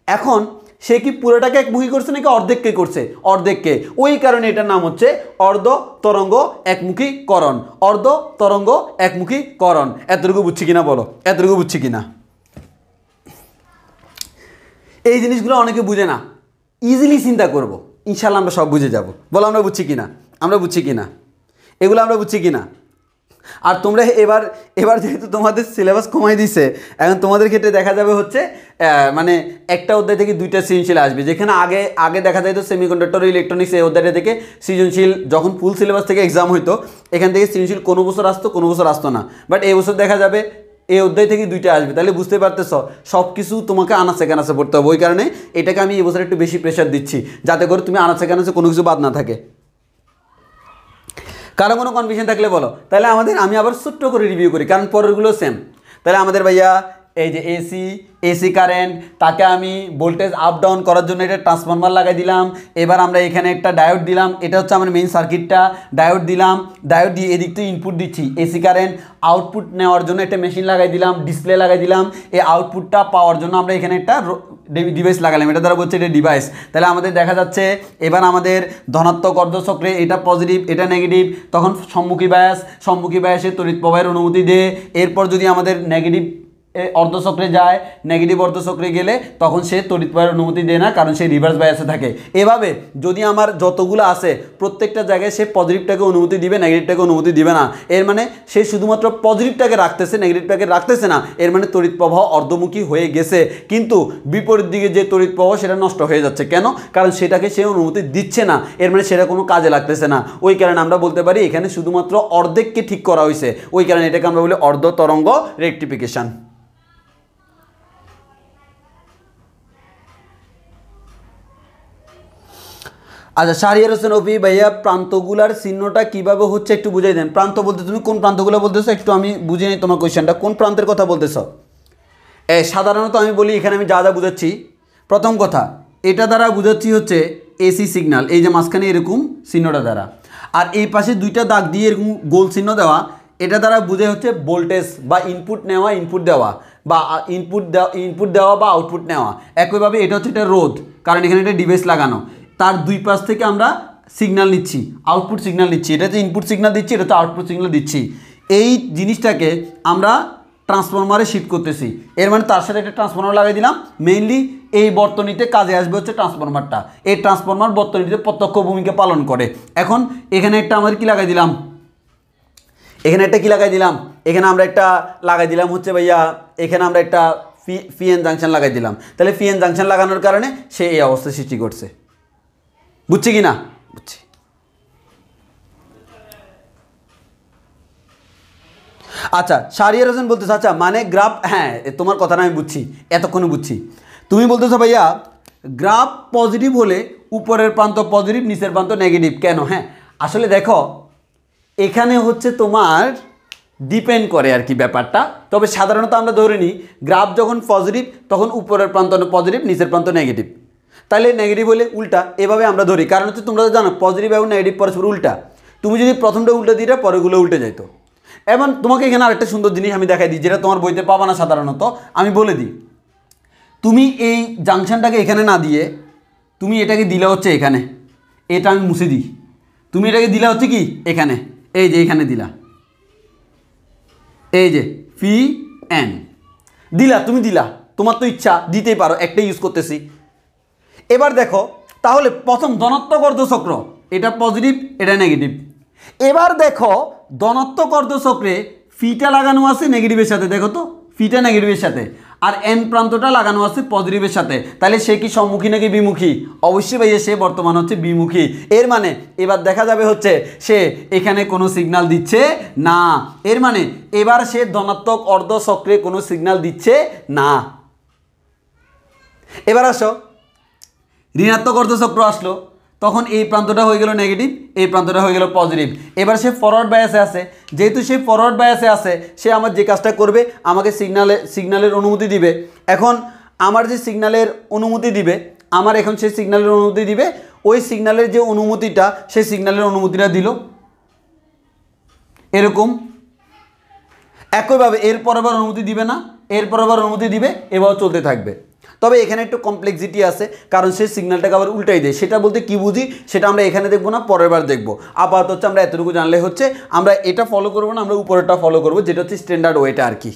এখন সে কি পুরোটাকে একমুখী করছে নাকি অর্ধেককে করছে? অর্ধেককে। ওই কারণে এটার নাম হচ্ছে অর্ধ তরঙ্গ একমুখীকরণ, অর্ধ তরঙ্গ একমুখীকরণ। এতটুকু বুঝছি কিনা বলো, এতটুকু বুঝছি কিনা? এই জিনিসগুলো অনেকে বুঝে না, ইজিলি চিন্তা করব, ইনশাল্লাহ আমরা সব বুঝে যাব। বলো আমরা বুঝছি কিনা, আমরা বুঝছি কিনা, এগুলো আমরা বুঝছি কিনা? আর তোমরা এবার যেহেতু তোমাদের সিলেবাস কমাই দিছে, এখন তোমাদের ক্ষেত্রে দেখা যাবে হচ্ছে মানে একটা অধ্যায় থেকে দুইটা সৃজনশীল আসবে, যেখানে আগে দেখা যায় তো সেমিকন্ডাক্টর ইলেকট্রনিক্স এই অধ্যায়টা থেকে সৃজনশীল যখন ফুল সিলেবাস থেকে এক্সাম হইতো এখান থেকে সৃজনশীল কোনো বছর আসতো কোনো বছর আসতো না। বাট এই বছর দেখা যাবে এই অধ্যায় থেকে দুইটা আসবে, তাহলে বুঝতে পারতেছ সব কিছু তোমাকে আনাচে কানাচে পড়তে হবে। ওই কারণে এটাকে আমি এবছর একটু বেশি প্রেশার দিচ্ছি, যাতে করে তুমি আনাচে কানাচে কোনো কিছু বাদ না থাকে। কারো কোনো কনফিউশন থাকলে বলো, তাহলে আমি আবার ছোট্ট করে রিভিউ করি, কারণ পরেরগুলো সেম। তাহলে আমাদের ভাইয়া এই যে এসি কারেন্ট, তাকে আমি ভোল্টেজ আপ ডাউন করার জন্য এটা ট্রান্সফরমার লাগাই দিলাম। এবার আমরা এখানে একটা ডায়োড দিলাম, এটা হচ্ছে আমার মেইন সার্কিটটা। ডায়োড দিলাম, ডায়োড দিয়ে এদিক থেকে ইনপুট দিচ্ছি এসি কারেন্ট, আউটপুট নেওয়ার জন্য একটা মেশিন লাগাই দিলাম, ডিসপ্লে লাগাই দিলাম। এই আউটপুটটা পাওয়ার জন্য আমরা এখানে একটা ডিভাইস লাগালাম, এটা দ্বারা বলছে এটা ডিভাইস। তাহলে আমাদের দেখা যাচ্ছে এবার আমাদের ধনাত্মক অর্ধচক্রে এটা পজিটিভ এটা নেগেটিভ, তখন সম্মুখী বায়াসে তড়িৎ প্রবাহের অনুমতি দেয়। এরপর যদি আমাদের নেগেটিভ অর্ধচক্রে যায়, নেগেটিভ অর্ধচক্রে গেলে তখন সে তড়িৎ প্রবাহের অনুমতি দেয় না, কারণ সে রিভার্স বায়াসে থাকে। এভাবে যদি আমার যতগুলো আছে প্রত্যেকটা জায়গায় সে পজিটিভটাকে অনুমতি দিবে, নেগেটিভটাকে অনুমতি দিবে না। এর মানে সে শুধুমাত্র পজিটিভটাকে রাখতেছে, নেগেটিভটাকে রাখতেছে না। এর মানে তড়িৎ প্রবাহ অর্ধমুখী হয়ে গেছে, কিন্তু বিপরীত দিকে যে তড়িৎ প্রবাহ সেটা নষ্ট হয়ে যাচ্ছে। কেন? কারণ সেটাকে সে অনুমতি দিচ্ছে না, এর মানে সেটা কোনো কাজে লাগতেছে না। ওই কারণে আমরা বলতে পারি এখানে শুধুমাত্র অর্ধেককে ঠিক করা হয়েছে, ওই কারণে এটাকে আমরা বলি অর্ধ তরঙ্গ রেকটিফিকেশন। আচ্ছা, শাহরিয়ার হোসেন অপি ভাইয়া, প্রান্তগুলার চিহ্নটা কিভাবে হচ্ছে একটু বুঝাই দেন। প্রান্ত বলতে তুমি কোন প্রান্তগুলো বলতেছো একটু আমি বুঝিয়ে নিই তোমার কোয়েশ্চেনটা, কোন প্রান্তের কথা বলতেছো? সাধারণত আমি বলি এখানে আমি যা যা বুঝাচ্ছি, প্রথম কথা এটা দ্বারা বুঝাচ্ছি হচ্ছে এসি সিগন্যাল, এই যে মাঝখানে এরকম চিহ্নটা দ্বারা, আর এই পাশে দুইটা দাগ দিয়ে এরকম গোল চিহ্ন দেওয়া, এটা দ্বারা বুঝে হচ্ছে ভোল্টেজ বা ইনপুট নেওয়া, ইনপুট দেওয়া বা ইনপুট দেওয়া বা আউটপুট নেওয়া। একইভাবে এটা হচ্ছে এটা রোধ, কারণ এখানে একটা ডিভাইস লাগানো, তার দুই পাশ থেকে আমরা সিগন্যাল নিচ্ছি, আউটপুট সিগন্যাল নিচ্ছি। এটা হচ্ছে ইনপুট সিগন্যাল দিচ্ছি, এটা হচ্ছে আউটপুট সিগন্যাল দিচ্ছি। এই জিনিসটাকে আমরা ট্রান্সফরমারে শিফট করতেছি, এর মানে তার সাথে একটা ট্রান্সফরমার লাগাই দিলাম। মেইনলি এই বর্তনীতে কাজে আসবে হচ্ছে ট্রান্সফরমারটা, এই ট্রান্সফরমার বর্তনীতে প্রত্যক্ষ ভূমিকা পালন করে। এখন এখানে একটা আমাদের কি লাগাই দিলাম, এখানে একটা কি লাগাই দিলাম, এখানে আমরা একটা লাগাই দিলাম হচ্ছে ভাইয়া, এখানে আমরা একটা পিএন জাংশন লাগাই দিলাম। তাহলে পিএন জাংশন লাগানোর কারণে সে এই অবস্থা সৃষ্টি করছে। বুঝছি কি না? বুঝছি। আচ্ছা, শাহরিয়ার হোসেন বলতেছো, আচ্ছা মানে গ্রাফ, হ্যাঁ তোমার কথাটা আমি বুঝছি, এতক্ষণে বুঝছি। তুমি বলতেছো ভাইয়া গ্রাফ পজিটিভ হলে উপরের প্রান্ত পজিটিভ, নিচের প্রান্ত নেগেটিভ কেন? হ্যাঁ, আসলে দেখো এখানে হচ্ছে তোমার ডিপেন্ড করে আর কি ব্যাপারটা। তবে সাধারণত আমরা ধরে নিই গ্রাফ যখন পজিটিভ তখন উপরের প্রান্ত পজিটিভ, নিচের প্রান্ত নেগেটিভ। তাহলে নেগেটিভ হলে উল্টা, এভাবে আমরা ধরি। কারণ হচ্ছে তোমরা তো জানো পজিটিভ এবং নেগেটিভ পরস্পর উল্টা। তুমি যদি প্রথমটা উল্টে দিলে পরেগুলো উল্টে যেত। এবং তোমাকে এখানে আরেকটা সুন্দর জিনিস আমি দেখাই দিই, যেটা তোমার বইতে পাবা না সাধারণত, আমি বলে দিই। তুমি এই জাংশনটাকে এখানে না দিয়ে তুমি এটাকে দিলে হচ্ছে এখানে, এটা আমি মুছে দিই, তুমি এটাকে দিলা হচ্ছে কি এখানে, এই যে এখানে দিলা, এই যে পি এন দিলা, তুমি দিলা, তোমার তো ইচ্ছা দিতেই পারো, একটাই ইউজ করতেছি। এবার দেখো তাহলে প্রথম ধনাত্মক অর্ধচক্র, এটা পজিটিভ এটা নেগেটিভ। এবার দেখো ধনাত্মক অর্ধচক্রে ফিটা লাগানো আছে নেগেটিভের সাথে, দেখো তো ফিটা নেগেটিভের সাথে, আর এন প্রান্তটা লাগানো আছে পজিটিভের সাথে। তাহলে সে কি সম্মুখী নাকি বিমুখী? অবশ্যই ভাইয়া সে বর্তমান হচ্ছে বিমুখী। এর মানে এবার দেখা যাবে হচ্ছে সে এখানে কোনো সিগন্যাল দিচ্ছে না, এর মানে এবার সে ধনাত্মক অর্ধচক্রে কোনো সিগন্যাল দিচ্ছে না। এবার আসো ঋণাত্মক অর্ধচক্র আসলো, তখন এই প্রান্তটা হয়ে গেল নেগেটিভ, এই প্রান্তটা হয়ে গেল পজিটিভ। এবার সে ফরওয়ার্ড বায়াসে আছে, যেহেতু সে ফরওয়ার্ড বায়াসে আছে সে আমার যে কাজটা করবে আমাকে সিগন্যালের অনুমতি দিবে। এখন আমার যে সিগন্যালের অনুমতি দিবে, আমার এখন সে সিগন্যালের অনুমতি দিবে, ওই সিগন্যালের যে অনুমতিটা সেই সিগন্যালের অনুমতিটা দিল এরকম। একইভাবে এরপর আবার অনুমতি দিবে না, এরপর আবার অনুমতি দিবে, এবার চলতে থাকবে। তবে এখানে একটু কমপ্লেক্সিটি আছে, কারণ সে সিগন্যালটাকে আবার উল্টাই দেয়। সেটা বলতে কি বুঝি সেটা আমরা এখানে দেখবো না, পরের বার দেখবো। আপাতত হচ্ছে আমরা এতটুকু জানলে হচ্ছে আমরা এটা ফলো করবো না, আমরা উপরেরটা ফলো করবো, যেটা হচ্ছে স্ট্যান্ডার্ড ওয়েটা আর কি।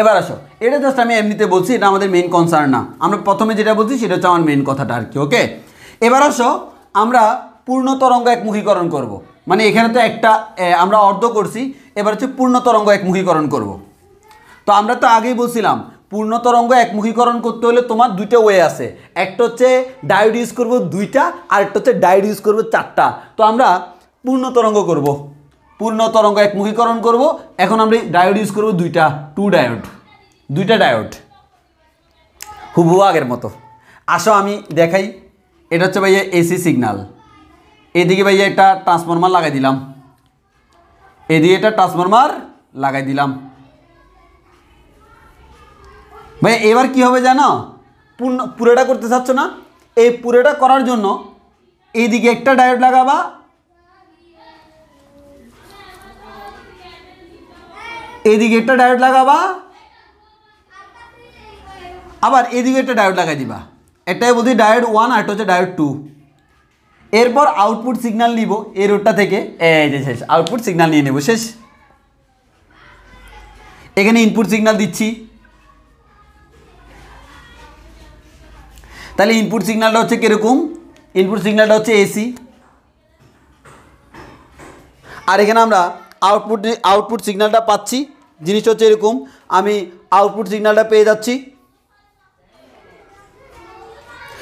এবার আসো, এটা জাস্ট আমি এমনিতে বলছি, এটা আমাদের মেইন কনসার্ন না। আমরা প্রথমে যেটা বলছি সেটা হচ্ছে আমার মেইন কথাটা আর কি। ওকে, এবার আসো আমরা পূর্ণ তরঙ্গ একমুখীকরণ করব। মানে এখানে তো একটা আমরা অর্ধ করছি, এবার হচ্ছে পূর্ণ তরঙ্গ একমুখীকরণ করব। তো আমরা তো আগেই বলছিলাম পূর্ণ তরঙ্গ একমুখীকরণ করতে হলে তোমার দুইটা ওয়ে আছে, একটা হচ্ছে ডায়োড ইউজ করবো দুইটা, আর একটা হচ্ছে ডায়োড ইউজ করবো চারটা। তো আমরা পূর্ণ তরঙ্গ করব, পূর্ণ তরঙ্গ একমুখীকরণ করব। এখন আমরা ডায়োড ইউজ করব দুইটা, দুইটা ডায়োড হুবহু আগের মতো। আসো আমি দেখাই। এটা হচ্ছে ভাইয়া এসি সিগন্যাল, এদিকে ভাইয়া একটা ট্রান্সফরমার লাগাই দিলাম, এদিকে একটা ট্রান্সফরমার লাগাই দিলাম। ভাই এবার কি হবে জানো, পুরোটা করতে চাচ্ছ না, এই পুরোটা করার জন্য এইদিকে একটা ডায়োড লাগাবা, এইদিকে একটা ডায়োড লাগাবা, আবার এদিকে একটা ডায়োড লাগাই দিবা। একটাই বলছি ডায়োড 1 আর একটা হচ্ছে ডায়োড 2। এরপর আউটপুট সিগন্যাল নিব এই রোডটা থেকে, এই যে শেষ, আউটপুট সিগন্যাল নিয়ে নেব, শেষ। এখানে ইনপুট সিগন্যাল দিচ্ছি, তাহলে ইনপুট সিগন্যালটা হচ্ছে কিরকম, ইনপুট সিগন্যালটা হচ্ছে এসি, আর এখানে আমরা আউটপুট সিগন্যালটা পাচ্ছি। জিনিসটা হচ্ছে এরকম, আমি আউটপুট সিগন্যালটা পেয়ে যাচ্ছি।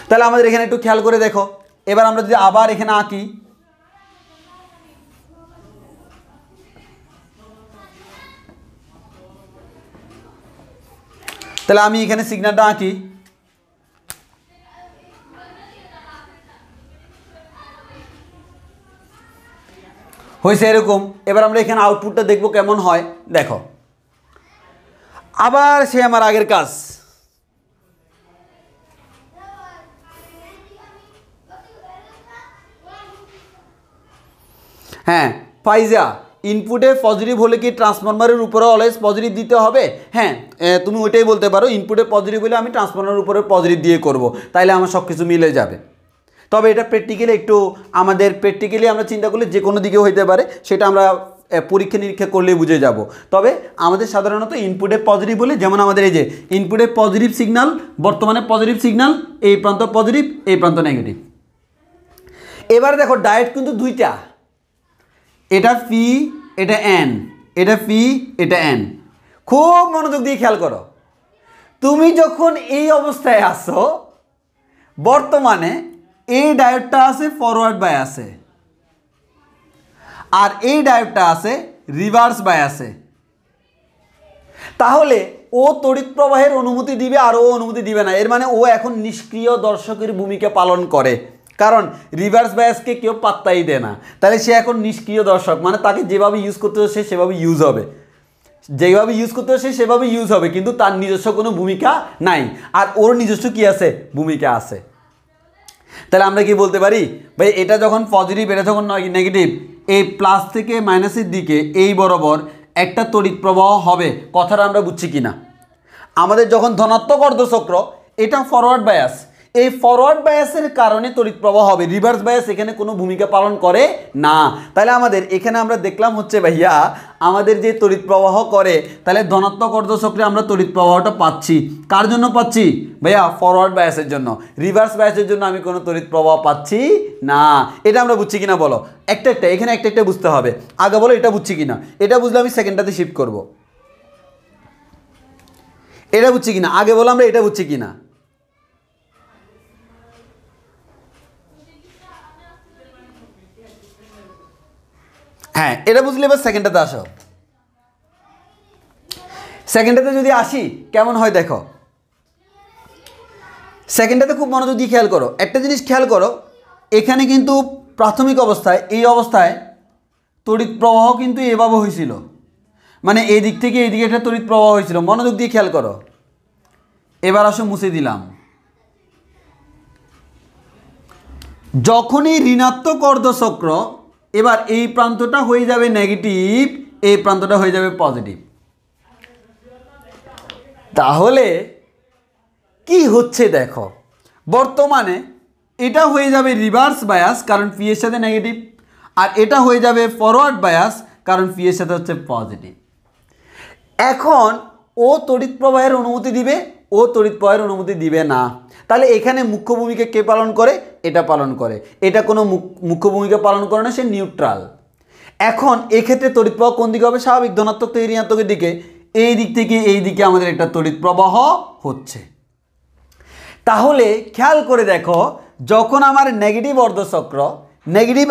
তাহলে আমাদের এখানে একটু খেয়াল করে দেখো। এবার আমরা যদি আবার এখানে আঁকি, তাহলে আমি এখানে সিগন্যালটা আঁকি, হয়েছে এরকম। এবার আমরা এখানে আউটপুটটা দেখবো কেমন হয়, দেখো। আবার সে আমার আগের কাজ, হ্যাঁ ফাইজা, ইনপুটে পজিটিভ হলে কি ট্রান্সফরমারের উপরে অলওয়েজ পজিটিভ দিতে হবে? হ্যাঁ, তুমি ওইটাই বলতে পারো, ইনপুটে পজিটিভ হলে আমি ট্রান্সফরমারের উপরে পজিটিভ দিয়ে করব, তাইলে আমার সব কিছু মিলে যাবে। তবে এটা প্র্যাকটিক্যালি একটু আমাদের আমরা চিন্তা করলে যে কোনো দিকে হইতে পারে, সেটা আমরা পরীক্ষা নিরীক্ষা করলেই বুঝে যাব। তবে আমাদের সাধারণত ইনপুটে পজিটিভ হলে, যেমন আমাদের এই যে ইনপুটে পজিটিভ সিগন্যাল, বর্তমানে পজিটিভ সিগন্যাল, এই প্রান্ত পজিটিভ, এই প্রান্ত নেগেটিভ। এবার দেখো ডায়োড কিন্তু দুইটা, এটা পি, এটা এন, এটা পি, এটা এন। খুব মনোযোগ দিয়ে খেয়াল করো, তুমি যখন এই অবস্থায় আসো, বর্তমানে এই ডায়োডটা আছে ফরওয়ার্ড বায়াসে, আর এই ডায়োডটা আছে রিভার্স বায়াসে। তাহলে ও তড়িৎ প্রবাহের অনুমতি দিবে আর ও অনুমতি দিবে না, এর মানে ও এখন নিষ্ক্রিয় দর্শকের ভূমিকা পালন করে, কারণ রিভার্স বায়াসকে কেউ পাত্তাই দেয় না। তাহলে সে এখন নিষ্ক্রিয় দর্শক, মানে তাকে যেভাবে ইউজ করতে হচ্ছে সেভাবে ইউজ হবে, যেভাবে ইউজ করতে হচ্ছে সেভাবে ইউজ হবে, কিন্তু তার নিজস্ব কোনো ভূমিকা নাই, আর ওর নিজস্ব কি আছে, ভূমিকা আছে। তাহলে আমরা কি বলতে পারি, ভাই এটা যখন পজিটিভ, এটা যখন নেগেটিভ, এই প্লাস থেকে মাইনাসের দিকে এই বরাবর একটা তড়িৎ প্রবাহ হবে, কথাটা আমরা বুঝছি কিনা। আমাদের যখন ধনাত্মক অর্ধচক্র, এটা ফরওয়ার্ড বায়াস, এই ফরওয়ার্ড বায়াসের কারণে তড়িৎ প্রবাহ হবে, রিভার্স বায়াস এখানে কোনো ভূমিকা পালন করে না। তাহলে আমাদের এখানে আমরা দেখলাম হচ্ছে ভাইয়া, আমাদের যে তড়িৎ প্রবাহ করে, তাহলে ধনাত্মক অর্ধচক্রে আমরা তড়িৎ প্রবাহটা পাচ্ছি, কার জন্য পাচ্ছি ভাইয়া, ফরওয়ার্ড বায়াসের জন্য। রিভার্স বায়াসের জন্য আমি কোনো তড়িৎ প্রবাহ পাচ্ছি না। এটা আমরা বুঝছি কিনা বলো, একটা এখানে একটা বুঝতে হবে। আগে বলো এটা বুঝছি কিনা, এটা বুঝলে আমি সেকেন্ডটাতে শিফট করব। এটা বুঝছি কিনা, আগে বলো আমরা এটা বুঝছি কিনা। হ্যাঁ, এটা বুঝলে এবার সেকেন্ডটাতে আসো। সেকেন্ডটাতে যদি আসি কেমন হয় দেখো, সেকেন্ডটাতে খুব মনোযোগ দিয়ে খেয়াল করো। একটা জিনিস খেয়াল করো, এখানে কিন্তু প্রাথমিক অবস্থায়, এই অবস্থায় তড়িৎ প্রবাহ কিন্তু এভাবে হয়েছিল, মানে এই দিক থেকে এই দিকে একটা তড়িৎ প্রবাহ হয়েছিল, মনোযোগ দিয়ে খেয়াল করো। এবার আসো মুছে দিলাম, যখনই ঋণাত্মক অর্ধচক্র, এবার এই প্রান্তটা হয়ে যাবে নেগেটিভ, এই প্রান্তটা হয়ে যাবে পজিটিভ। তাহলে কি হচ্ছে দেখো, বর্তমানে এটা হয়ে যাবে রিভার্স বায়াস, কারণ পি এর সাথে নেগেটিভ, আর এটা হয়ে যাবে ফরওয়ার্ড বায়াস, কারণ পি এর সাথে হচ্ছে পজিটিভ। এখন ও তড়িৎ প্রবাহের অনুমতি দিবে, ও তড়িৎ প্রবাহের অনুমতি দিবে না। তাহলে এখানে মুখ্য ভূমিকা কে পালন করে, এটা পালন করে, এটা কোনো মুখ্য ভূমিকা পালন করে না, সে নিউট্রাল। এখন এক্ষেত্রে তড়িৎ প্রবাহ কোন দিকে হবে, স্বাভাবিক ধনাত্মক থেকে ঋণাত্মকের দিকে, এই দিক থেকে এই দিকে আমাদের একটা তড়িৎ প্রবাহ হচ্ছে। তাহলে খেয়াল করে দেখো, যখন আমার নেগেটিভ অর্ধচক্র, নেগেটিভ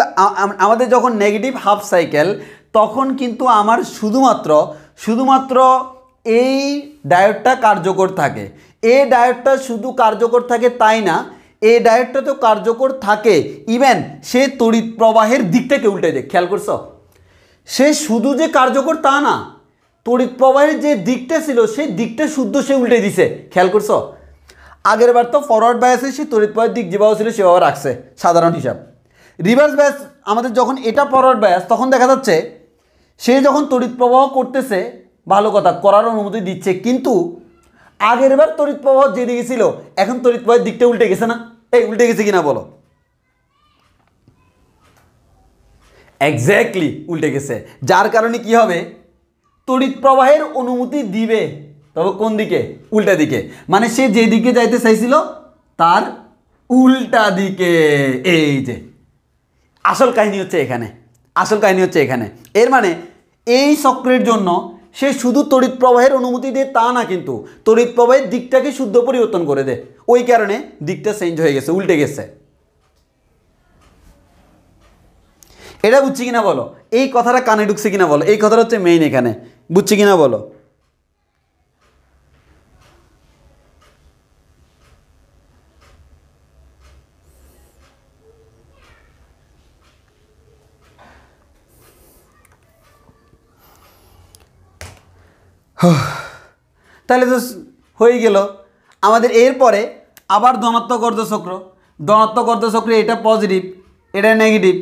আমাদের যখন নেগেটিভ হাফ সাইকেল তখন কিন্তু আমার শুধুমাত্র এই ডায়োডটা কার্যকর থাকে। এই ডায়োডটা শুধু কার্যকর থাকে তাই না, এই ডায়োডটা তো কার্যকর থাকে ইভেন সে তড়িৎ প্রবাহের দিকটাকে উল্টে দেয়। খেয়াল করছো? সে শুধু যে কার্যকর তা না, তড়িৎ প্রবাহের যে দিকটা ছিল সেই দিকটা শুদ্ধ সে উল্টে দিছে। খেয়াল করছো? আগের বার তো ফরওয়ার্ড বায়াসে সে তড়িৎ প্রবাহের দিক যেভাবে ছিল সেভাবে রাখছে সাধারণ হিসাব। রিভার্স বায়াস আমাদের যখন এটা ফরওয়ার্ড বায়াস তখন দেখা যাচ্ছে সে যখন তড়িৎ প্রবাহ করতেছে ভালো কথা, করার অনুমতি দিচ্ছে, কিন্তু আগের বার তড়িৎ প্রবাহ যেদিকে ছিল এখন তড়িৎ প্রবাহের দিকটা উল্টে গেছে না? এই উল্টে গেছে কিনা বলো? এক্স্যাক্টলি উল্টে গেছে। যার কারণে কি হবে, তড়িৎ প্রবাহের অনুমতি দিবে, তবে কোন দিকে? উল্টা দিকে। মানে সে যে দিকে যাইতে চাইছিল তার উল্টা দিকে। এই যে আসল কাহিনী হচ্ছে এখানে, এর মানে এই চক্রের জন্য সে শুধু তড়িৎ প্রবাহের অনুমতি দেয় তা না, কিন্তু তড়িৎ প্রবাহের দিকটাকে শুদ্ধ পরিবর্তন করে দেয়। ওই কারণে দিকটা চেঞ্জ হয়ে গেছে, উল্টে গেছে। এটা বুঝছি কিনা বলো? এই কথাটা কানে ঢুকছে কিনা বলো? এই কথাটা হচ্ছে মেইন এখানে, বুঝছি কিনা বলো? তাহলে তো হয়ে গেল আমাদের। এরপরে আবার ধনাত্মক অর্ধচক্রে এটা পজিটিভ, এটা নেগেটিভ,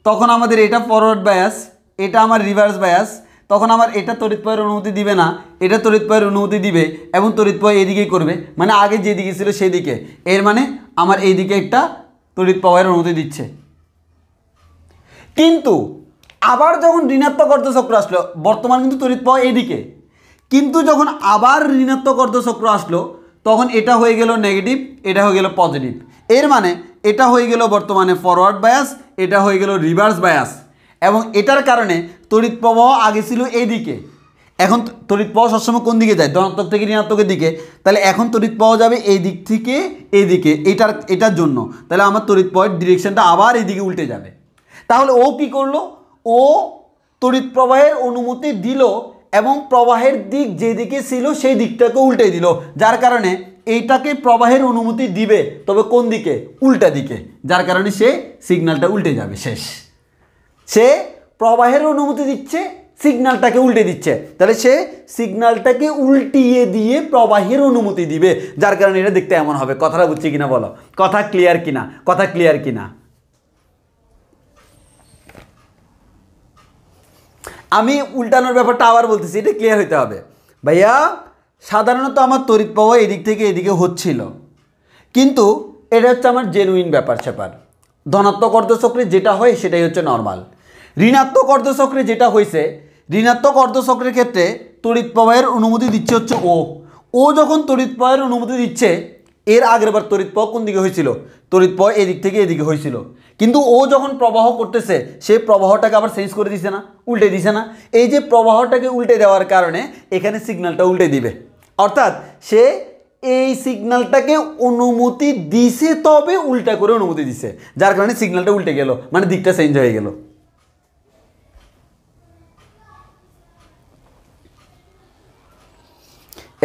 তখন আমাদের এটা ফরওয়ার্ড বায়াস, এটা আমার রিভার্স বায়াস, তখন আমার এটা তড়িৎ প্রবাহের অনুমতি দিবে না, এটা তড়িৎ প্রবাহের অনুমতি দিবে এবং তড়িৎ প্রবাহ এদিকেই করবে, মানে আগে যেদিকে ছিল সেদিকে। এর মানে আমার এইদিকে একটা তড়িৎ প্রবাহের অনুমতি দিচ্ছে। কিন্তু আবার যখন ঋণাত্মক অর্ধচক্র আসলো, বর্তমান কিন্তু তড়িৎ প্রবাহ এইদিকে, কিন্তু যখন আবার ঋণাত্মক অর্ধচক্র আসলো তখন এটা হয়ে গেল নেগেটিভ, এটা হয়ে গেল পজিটিভ। এর মানে এটা হয়ে গেল বর্তমানে ফরওয়ার্ড বায়াস, এটা হয়ে গেল রিভার্স বায়াস, এবং এটার কারণে তড়িৎ প্রবাহ আগে ছিল এইদিকে, এখন তড়িৎ প্রবাহ সবসময় কোন দিকে যায়? ধনাত্মক থেকে ঋণাত্মকের দিকে। তাহলে এখন তড়িৎ প্রবাহ যাবে এই দিক থেকে এইদিকে, এটার জন্য। তাহলে আমার তড়িৎ প্রবাহের ডিরেকশনটা আবার এইদিকে উল্টে যাবে। তাহলে ও কি করলো? ও তড়িৎ প্রবাহের অনুমতি দিল এবং প্রবাহের দিক যেদিকে ছিল সেই দিকটাকে উল্টে দিল, যার কারণে এইটাকে প্রবাহের অনুমতি দিবে, তবে কোন দিকে? উল্টা দিকে। যার কারণে সে সিগন্যালটা উল্টে যাবে। শেষ। সে প্রবাহের অনুমতি দিচ্ছে, সিগন্যালটাকে উল্টে দিচ্ছে, তাহলে সে সিগন্যালটাকে উল্টিয়ে দিয়ে প্রবাহের অনুমতি দিবে, যার কারণে এটা দেখতে এমন হবে। কথাটা বুঝছি কিনা বলো? কথা ক্লিয়ার কিনা? আমি উল্টানোর ব্যাপারটা আবার বলতেছি, এটা ক্লিয়ার হইতে হবে। ভাইয়া সাধারণত আমার তড়িৎ প্রবাহ এদিক থেকে এদিকে হচ্ছিল, কিন্তু এটা হচ্ছে আমার জেনুইন ব্যাপার। ধনাত্মক অর্ধচক্রে যেটা হয় সেটাই হচ্ছে নর্মাল। ঋণাত্মক অর্ধচক্রে যেটা হয়েছে, ঋণাত্মক অর্ধচক্রের ক্ষেত্রে তড়িৎ প্রবাহের অনুমতি দিচ্ছে হচ্ছে ও যখন তড়িৎ প্রবাহের অনুমতি দিচ্ছে, এর আগের বার তড়িৎ প্রবাহ কোন দিকে হয়েছিল? তড়িৎ প্রবাহ এদিক থেকে এদিকে হয়েছিল, কিন্তু ও যখন প্রবাহ করতেছে সেই প্রবাহটাকে আবার চেঞ্জ করে দিছে না, উল্টে দিছে না? এই যে প্রবাহটাকে উল্টে দেওয়ার কারণে এখানে সিগন্যালটা উল্টে দিবে, অর্থাৎ সে এই সিগন্যালটাকে অনুমতি দিছে তবে উল্টা করে অনুমতি দিছে, যার কারণে সিগন্যালটা উল্টে গেল, মানে দিকটা চেঞ্জ হয়ে গেল।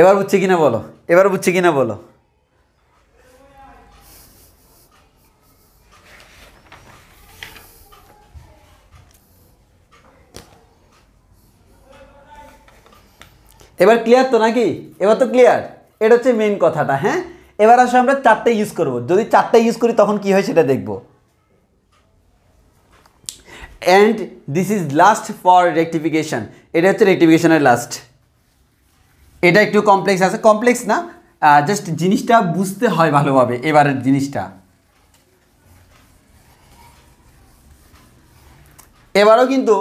এবার বুঝছি কিনা বলো? এবার ক্লিয়ার তো নাকি? এবার তো ক্লিয়ার। এটা হচ্ছে মেইন কথাটা। হ্যাঁ, এবার আসলে আমরা চারটে ইউজ করব। যদি চারটে ইউজ করি তখন কি হয় সেটা দেখব। And this is last for rectification. এটা হচ্ছে রেকটিফিকেশনের লাস্ট। এটা একটু কমপ্লেক্স আছে, কমপ্লেক্স না, জাস্ট জিনিসটা বুঝতে হয় ভালোভাবে। এবারের জিনিসটা এবারও কিন্তু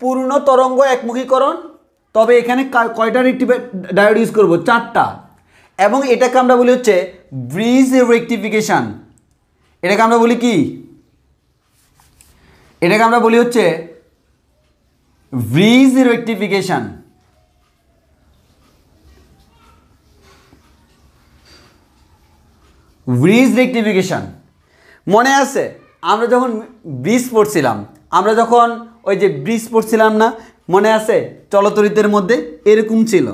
পূর্ণ তরঙ্গ একমুখীকরণ, তবে এখানে কয়টা ডায়োড ইউজ করব? চারটা। এবং এটাকে আমরা বলি হচ্ছে ব্রিজ রেকটিফিকেশন। এটাকে আমরা বলি কি? এটাকে আমরা বলি হচ্ছে ব্রিজ রেকটিফিকেশন। ব্রিজ রেকটিফিকেশন মনে আছে? আমরা যখন ব্রিজ পড়ছিলাম, আমরা যখন ওই যে ব্রিজ পড়ছিলাম না, মনে আছে চলতরিতের মধ্যে এরকম ছিল।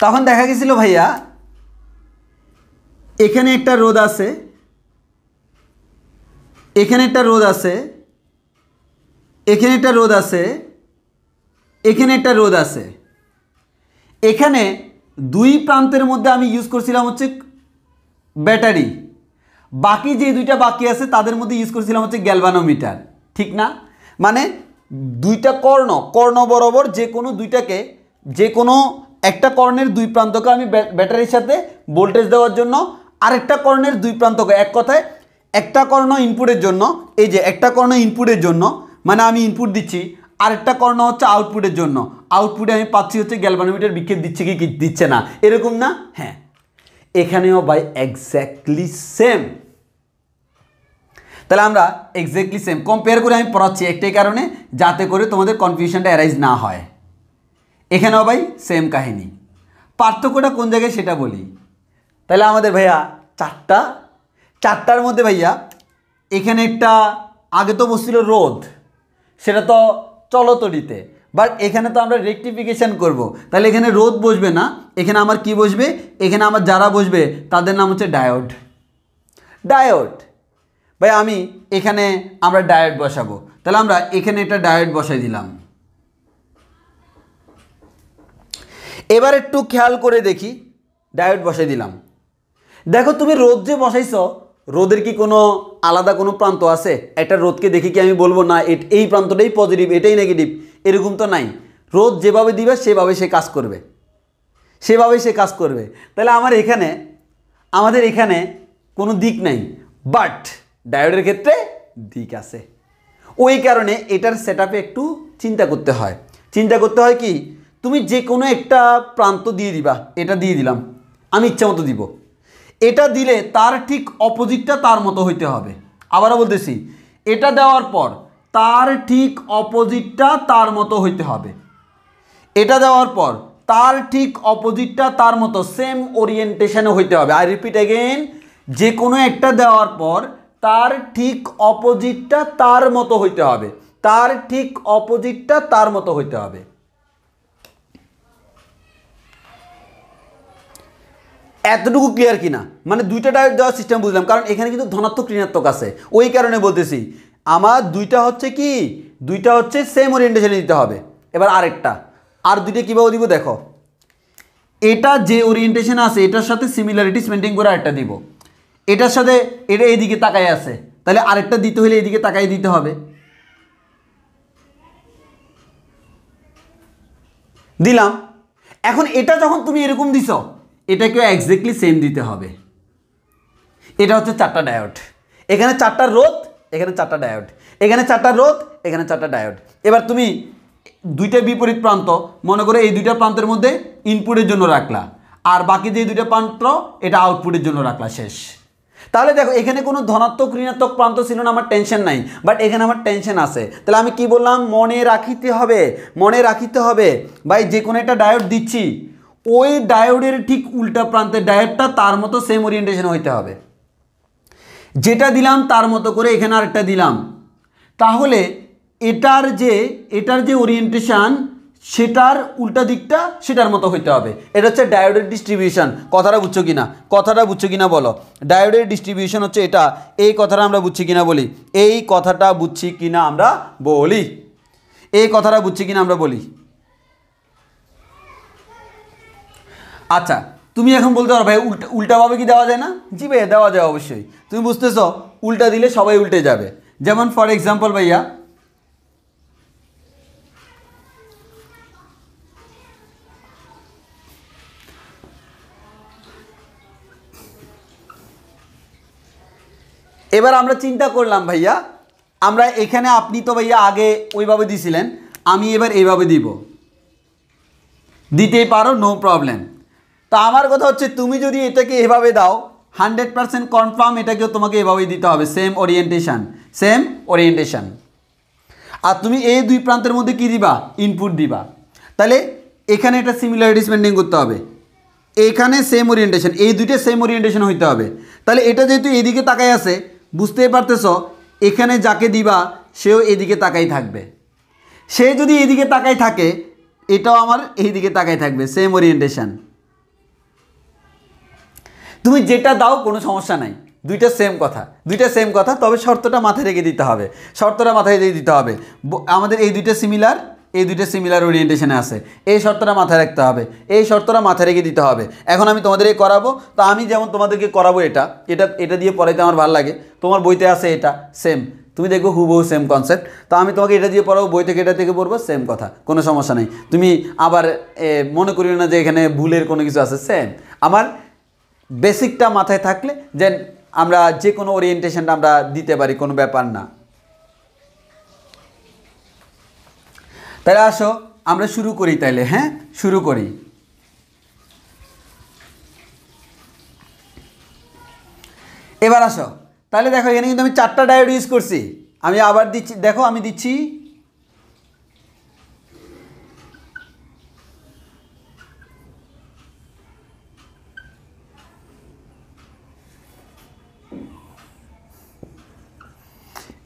তখন দেখা গেছিল ভাইয়া এখানে একটা রোদ আছে, এখানে একটা রোদ আছে, এখানে একটা রোদ আছে, এখানে একটা রোদ আছে। এখানে দুই প্রান্তের মধ্যে আমি ইউজ করছিলাম হচ্ছে ব্যাটারি, বাকি যে দুইটা বাকি আছে তাদের মধ্যে ইউজ করছিলাম হচ্ছে গ্যালভানোমিটার, ঠিক না? মানে দুইটা কর্ণ বরাবর যে কোনো দুইটাকে, যে কোনো একটা কর্ণের দুই প্রান্তকে আমি ব্যাটারির সাথে ভোল্টেজ দেওয়ার জন্য আরেকটা কর্ণের দুই প্রান্তকে, এক কথায় একটা কর্ণ ইনপুটের জন্য, এই যে একটা কর্ণ ইনপুটের জন্য মানে আমি ইনপুট দিচ্ছি, আরেকটা কর্ণ হচ্ছে আউটপুটের জন্য, আউটপুটে আমি পাচ্ছি হচ্ছে গ্যালভানোমিটার বিক্ষেপ দিচ্ছে কি দিচ্ছে না, এরকম না? হ্যাঁ, এখানেও বাই এক্স্যাক্টলি সেম। তাহলে আমরা এক্স্যাক্টলি সেম কম্পেয়ার করে আমি পড়াচ্ছি একটাই কারণে, যাতে করে তোমাদের কনফিউশনটা অ্যারাইজ না হয়। এখানেও ভাই সেম কাহিনী। পার্থক্যটা কোন জায়গায় সেটা বলি। তাহলে আমাদের ভাইয়া চারটার মধ্যে ভাইয়া এখানে একটা আগে তো বসছিল রোদ, সেটা তো চলতরিতে, বাট এখানে তো আমরা রেকটিফিকেশন করব। তাহলে এখানে রোদ বসবে না, এখানে আমার কি বসবে? এখানে আমার যারা বসবে তাদের নাম হচ্ছে ডায়োড। ভাই আমি এখানে আমরা ডায়োড বসাবো, তাহলে আমরা এখানে একটা ডায়োড বসাই দিলাম। এবার একটু খেয়াল করে দেখি, ডায়োড বসাই দিলাম। দেখো তুমি রোদ যে বসাইছ, রোদের কি কোনো আলাদা কোনো প্রান্ত আছে? একটা রোদকে দেখি কি আমি বলবো না এই প্রান্তটাই পজিটিভ এটাই নেগেটিভ? এরকম তো নাই। রোদ যেভাবে দিবে সেভাবে সে কাজ করবে, তাহলে আমাদের এখানে কোনো দিক নাই, বাট ডায়োডের ক্ষেত্রে দিক আছে। ওই কারণে এটার সেটআপে একটু চিন্তা করতে হয় কি, তুমি যে কোনো একটা প্রান্ত দিয়ে দিবা, এটা দিয়ে দিলাম আমি ইচ্ছা মতো দিব, এটা দিলে তার ঠিক অপোজিটটা তার মতো হইতে হবে। আবারও বলতেছি, এটা দেওয়ার পর তার ঠিক অপোজিটটা তার মতো হইতে হবে, এটা দেওয়ার পর তার ঠিক অপোজিটটা তার মতো সেম ওরিয়েন্টেশনে হইতে হবে। আই রিপিট এগেইন, যে কোনো একটা দেওয়ার পর তার ঠিক অপোজিটটা তার মতো হইতে হবে, তার ঠিক অপোজিটটা তার মতো হইতে হবে। এতটুকু ক্লিয়ার কিনা? মানে দুইটা ডায়োড দেওয়ার সিস্টেম বুঝলাম, কারণ এখানে কিন্তু ধনাত্মক ঋণাত্মক আছে, ওই কারণে বলতেছি আমার দুইটা হচ্ছে সেম ওরিয়েন্টেশনে দিতে হবে। এবার আর দুইটা কীভাবে দিব দেখো, এটা যে ওরিয়েন্টেশন আছে এটার সাথে সিমিলারিটিস মেনটেন করে আরেকটা দিব, এটার সাথে এটা এইদিকে তাকায় আছে, তাহলে আরেকটা দিতে হলে এইদিকে তাকাই দিতে হবে, দিলাম। এখন এটা যখন তুমি এরকম দিছ, এটাকেও এক্স্যাক্টলি সেম দিতে হবে। এটা হচ্ছে চারটা ডায়োড, এখানে চারটা রোদ, এখানে চারটা ডায়োড, এখানে চারটা রোদ, এখানে চারটা ডায়োড। এবার তুমি দুইটা বিপরীত প্রান্ত মনে করে এই দুইটা প্রান্তের মধ্যে ইনপুটের জন্য রাখলা, আর বাকি যে দুইটা প্রান্ত এটা আউটপুটের জন্য রাখলা, শেষ। তাহলে দেখো এখানে কোনো ধনাত্মক ঋণাত্মক প্রান্ত ছিল না, আমার টেনশন নাই, বাট এখানে আমার টেনশন আছে। তাহলে আমি কি বললাম? মনে রাখিতে হবে ভাই, যে কোনো একটা ডায়োড দিচ্ছি, ওই ডায়োডের ঠিক উল্টা প্রান্তের ডায়োডটা তার মতো সেম ওরিয়েন্টেশন হইতে হবে। যেটা দিলাম তার মতো করে এখানে আরেকটা দিলাম, তাহলে এটার যে ওরিয়েন্টেশন সেটার উল্টা দিকটা সেটার মতো হইতে হবে। এটা হচ্ছে ডায়োডের ডিস্ট্রিবিউশন। কথাটা বুঝছো কিনা বলো? ডায়োডের ডিস্ট্রিবিউশন হচ্ছে এটা। এই কথাটা আমরা বুঝছি কিনা বলি, এই কথাটা বুঝছি কিনা আমরা বলি। আচ্ছা, তুমি এখন বলতে পারো ভাই উল্টাভাবে কি দেওয়া যায় না? জি ভাইয়া, দেওয়া যায় অবশ্যই। তুমি বুঝতেছো, উল্টা দিলে সবাই উল্টে যাবে। যেমন ফর এক্সাম্পল ভাইয়া, এবার আমরা চিন্তা করলাম ভাইয়া, আমরা এখানে আপনি তো ভাইয়া আগে ওইভাবে দিছিলেন, আমি এবার এইভাবে দিতেই পারো, নো প্রবলেম। তো আমার কথা হচ্ছে, তুমি যদি এটাকে এভাবে দাও 100% কনফার্ম এটাকেও তোমাকে এভাবেই দিতে হবে, সেম ওরিয়েন্টেশন। আর তুমি এই দুই প্রান্তের মধ্যে কি দিবা? ইনপুট দিবা। তাহলে এখানে এটা সিমিলারিটিস মেনটেন করতে হবে, এখানে সেম ওরিয়েন্টেশন, এই দুইটা সেম ওরিয়েন্টেশন হইতে হবে। তাহলে এটা যেহেতু এইদিকে তাকাই আছে, বুঝতেই পারতেছ এখানে যাকে দিবা সেও এদিকে তাকাই থাকবে। সে যদি এইদিকে তাকাই থাকে, এটাও আমার এইদিকে তাকাই থাকবে, সেম ওরিয়েন্টেশন। তুমি যেটা দাও কোনো সমস্যা নাই, দুইটা সেম কথা, দুইটা সেম কথা, তবে শর্তটা মাথায় রেখে দিতে হবে, শর্তটা মাথায় রেখে দিতে হবে। আমাদের এই দুইটা সিমিলার, এই দুইটা সিমিলার ওরিয়েন্টেশনে আছে, এই শর্তটা মাথায় রাখতে হবে, এই শর্তটা মাথায় রেখে দিতে হবে। এখন আমি তোমাদেরকে করাবো, তো আমি যেমন তোমাদেরকে করাবো এটা এটা এটা দিয়ে পড়াইতে আমার ভালো লাগে, তোমার বইতে আছে এটা সেম, তুমি দেখবো হুবহু সেম কনসেপ্ট। তো আমি তোমাকে এটা দিয়ে পড়াবো, বই থেকে এটা থেকে পড়বো, সেম কথা, কোনো সমস্যা নেই। তুমি আবার মনে করিও না যে এখানে ভুলের কোনো কিছু আছে, সেম। আমার বেসিকটা মাথায় থাকলে যেন আমরা যে কোনো ওরিয়েন্টেশনটা আমরা দিতে পারি, কোনো ব্যাপার না। তাহলে আসো আমরা শুরু করি, তাইলে হ্যাঁ শুরু করি। এবার আসো, তাহলে দেখো এখানে কিন্তু আমি 4টা ডায়োড ইউজ করছি। আমি আবার দিচ্ছি, দেখো আমি দিচ্ছি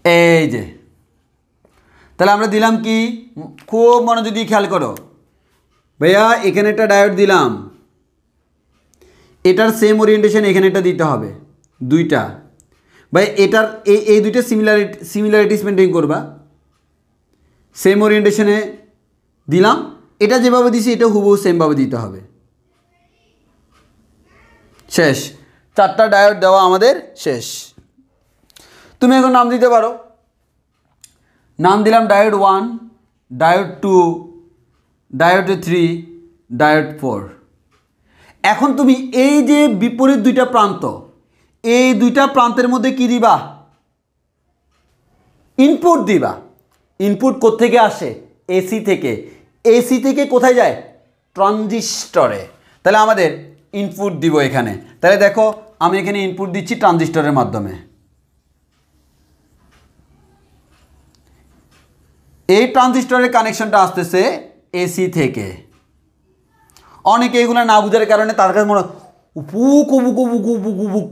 এই যে, তাহলে আমরা দিলাম কি, খুব মনোযোগ দিয়ে খেয়াল করো ভাইয়া, এখানে একটা ডায়োড দিলাম, এটার সেম ওরিয়েন্টেশন এখানে এটা দিতে হবে, দুইটা ভাই, এটার এই দুইটা সিমিলারিটিস মেনটেন করবা, সেম ওরিয়েন্টেশনে দিলাম, এটা যেভাবে দিছি এটা হুবহু সেমভাবে দিতে হবে। শেষ, 4টা ডায়োড দেওয়া আমাদের শেষ। তুমি এখন নাম দিতে পারো, নাম দিলাম ডায়োড 1, ডায়োড 2, ডায়োড 3, ডায়োড 4। এখন তুমি এই যে বিপরীত দুইটা প্রান্ত, এই দুইটা প্রান্তের মধ্যে কি দিবা, ইনপুট দিবা। ইনপুট কোত্থেকে আসে, এসি থেকে, এসি থেকে কোথায় যায়, ট্রানজিস্টরে। তাহলে আমাদের ইনপুট দিব এখানে, তাহলে দেখো আমি এখানে ইনপুট দিচ্ছি ট্রানজিস্টরের মাধ্যমে। এই ট্রানজিস্টরের কানেকশনটা আসতেছে এসি থেকে। অনেকে এগুলো না বুঝার কারণে তার কাছে মনে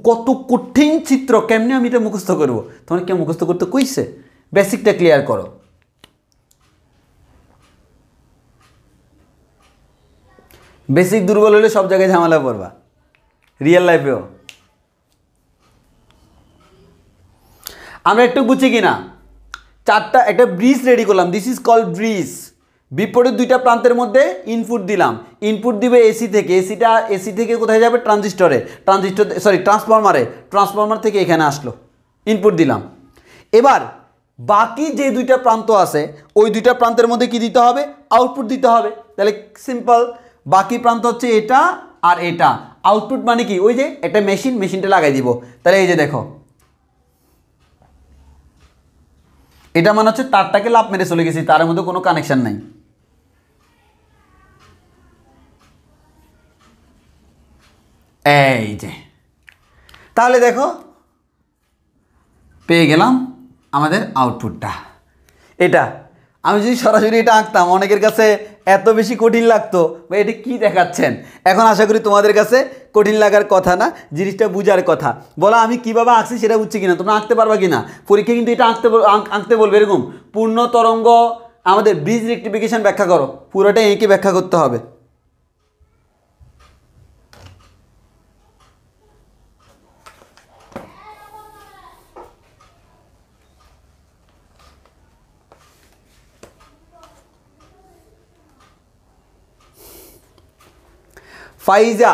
কত কঠিন চিত্র, কেমনি আমি এটা মুখস্থ করবো। তোমার কে মুখস্থ করতে কইছে, বেসিকটা ক্লিয়ার করো। বেসিক দুর্বল হলে সব জায়গায় ঝামেলা পড়বা, রিয়েল লাইফেও। আমরা একটু বুঝছি কিনা, 4টা একটা ব্রিজ রেডি করলাম, দিস ইজ কল্ড ব্রিজ। বিপরীত দুইটা প্রান্তের মধ্যে ইনপুট দিলাম, ইনপুট দিবে এসি থেকে, এসি থেকে কোথায় যাবে, ট্রানজিস্টরে, ট্রান্সফরমারে, ট্রান্সফরমার থেকে এখানে আসলো, ইনপুট দিলাম। এবার বাকি যে দুইটা প্রান্ত আছে, ওই দুইটা প্রান্তের মধ্যে কি দিতে হবে, আউটপুট দিতে হবে। তাহলে সিম্পল, বাকি প্রান্ত হচ্ছে এটা আর এটা, আউটপুট মানে কি, ওই যে একটা মেশিনটা লাগাই দিব। তাহলে এই যে দেখো, এটা মানে হচ্ছে তারটাকে লাফ মেরে চলে গেছি, তার মধ্যে কোনো কানেকশন নাই। এই যে, তাহলে দেখো পেয়ে গেলাম আমাদের আউটপুটটা। এটা আমি যদি সরাসরি এটা আঁকতাম, অনেকের কাছে এত বেশি কঠিন লাগতো, বা এটা কি দেখাচ্ছেন। এখন আশা করি তোমাদের কাছে কঠিন লাগার কথা না, জিনিসটা বুঝার কথা। বলা আমি কীভাবে আঁকছি সেটা বুঝছি কিনা, তোমরা আঁকতে পারবা কিনা, পরীক্ষা কিন্তু এটা আঁকতে বলবে, এরকম পূর্ণ তরঙ্গ আমাদের ব্রিজ রেক্টিফিকেশন ব্যাখ্যা করো, পুরোটা এঁকে ব্যাখ্যা করতে হবে। ফাইজা,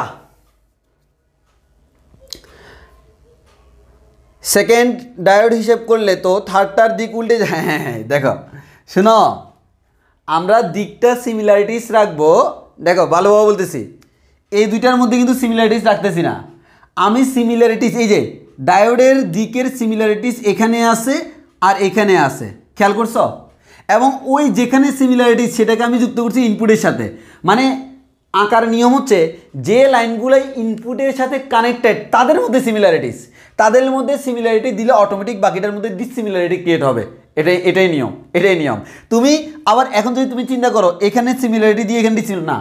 সেকেন্ড ডায়োড হিসেব করলে তো থার্ডটার দিক উল্টে যায়। হ্যাঁ দেখো, শোনো, আমরা দিকটা সিমিলারিটিস রাখবো। দেখো ভালোভাবে বলতেছি, এই দুইটার মধ্যে কিন্তু সিমিলারিটিস রাখতেছি না আমি। সিমিলারিটিস এই যে ডায়োডের দিকের সিমিলারিটিস এখানে আছে আর এখানে আছে, খেয়াল করছো? এবং ওই যেখানে সিমিলারিটিস সেটাকে আমি যুক্ত করছি ইনপুটের সাথে। মানে আঁকার নিয়ম হচ্ছে, যে লাইনগুলো ইনপুটের সাথে কানেক্টেড তাদের মধ্যে সিমিলারিটিস, তাদের মধ্যে সিমিলারিটি দিলে অটোমেটিক বাকিটার মধ্যে ডিসিমিলারিটি ক্রিয়েট হবে। এটাই নিয়ম। তুমি আবার এখন যদি তুমি চিন্তা করো এখানে সিমিলারিটি দিয়ে এখানে ডিসিমিলার না,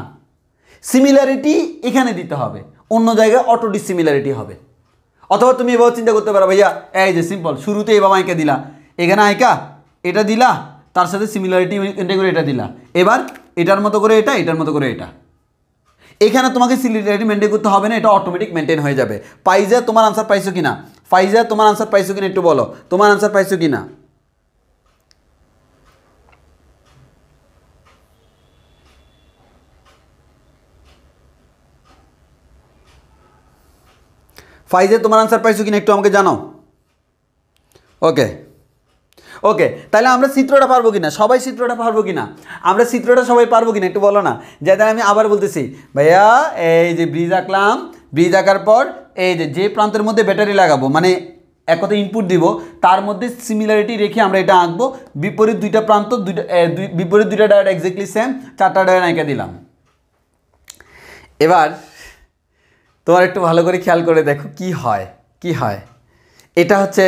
সিমিলারিটি এখানে দিতে হবে, অন্য জায়গায় অটো ডিসিমিলারিটি হবে। অথবা তুমি এভাবে চিন্তা করতে পারো, ভাইয়া এই যে সিম্পল, শুরুতে এভাবে আঁকা দিলা, এখানে আঁকা এটা দিলা, তার সাথে সিমিলারিটি মেনটেন করে এটা দিলা, এবার এটার মতো করে এটা, এটার মতো করে এটা। এখানে তোমাকে সিমিলারিটি মেনটেন করতে হবে না, এটা অটোমেটিক মেনটেন হয়ে যাবে। পাইজা তোমার আনসার পাইছো কিনা? ফাইজা তোমার আনসার পাইছো কিনা একটু বলো, তোমার আনসার পাইছো কিনা? ফাইজে তোমার আনসার পাইছো কিনা একটু আমাকে জানাও। ওকে ওকে, তাহলে আমরা চিত্রটা পারবো কিনা, সবাই চিত্রটা পারবো কিনা, আমরা চিত্রটা সবাই পারবো কিনা একটু বলো না। যাতে আমি আবার বলতেছি, ভাইয়া এই যে ব্রিজ আঁকলাম, ব্রিজ আঁকার পর এই যে প্রান্তের মধ্যে ব্যাটারি লাগাবো, মানে এক কথা ইনপুট দিব, তার মধ্যে সিমিলারিটি রেখে আমরা এটা আঁকবো। বিপরীত দুইটা প্রান্ত, বিপরীত দুইটা ডায়োড এক্স্যাক্টলি সেম, 4টা ডায়োড আঁকা দিলাম। এবার তোমার একটু ভালো করে খেয়াল করে দেখো কি হয়, কি হয়। এটা হচ্ছে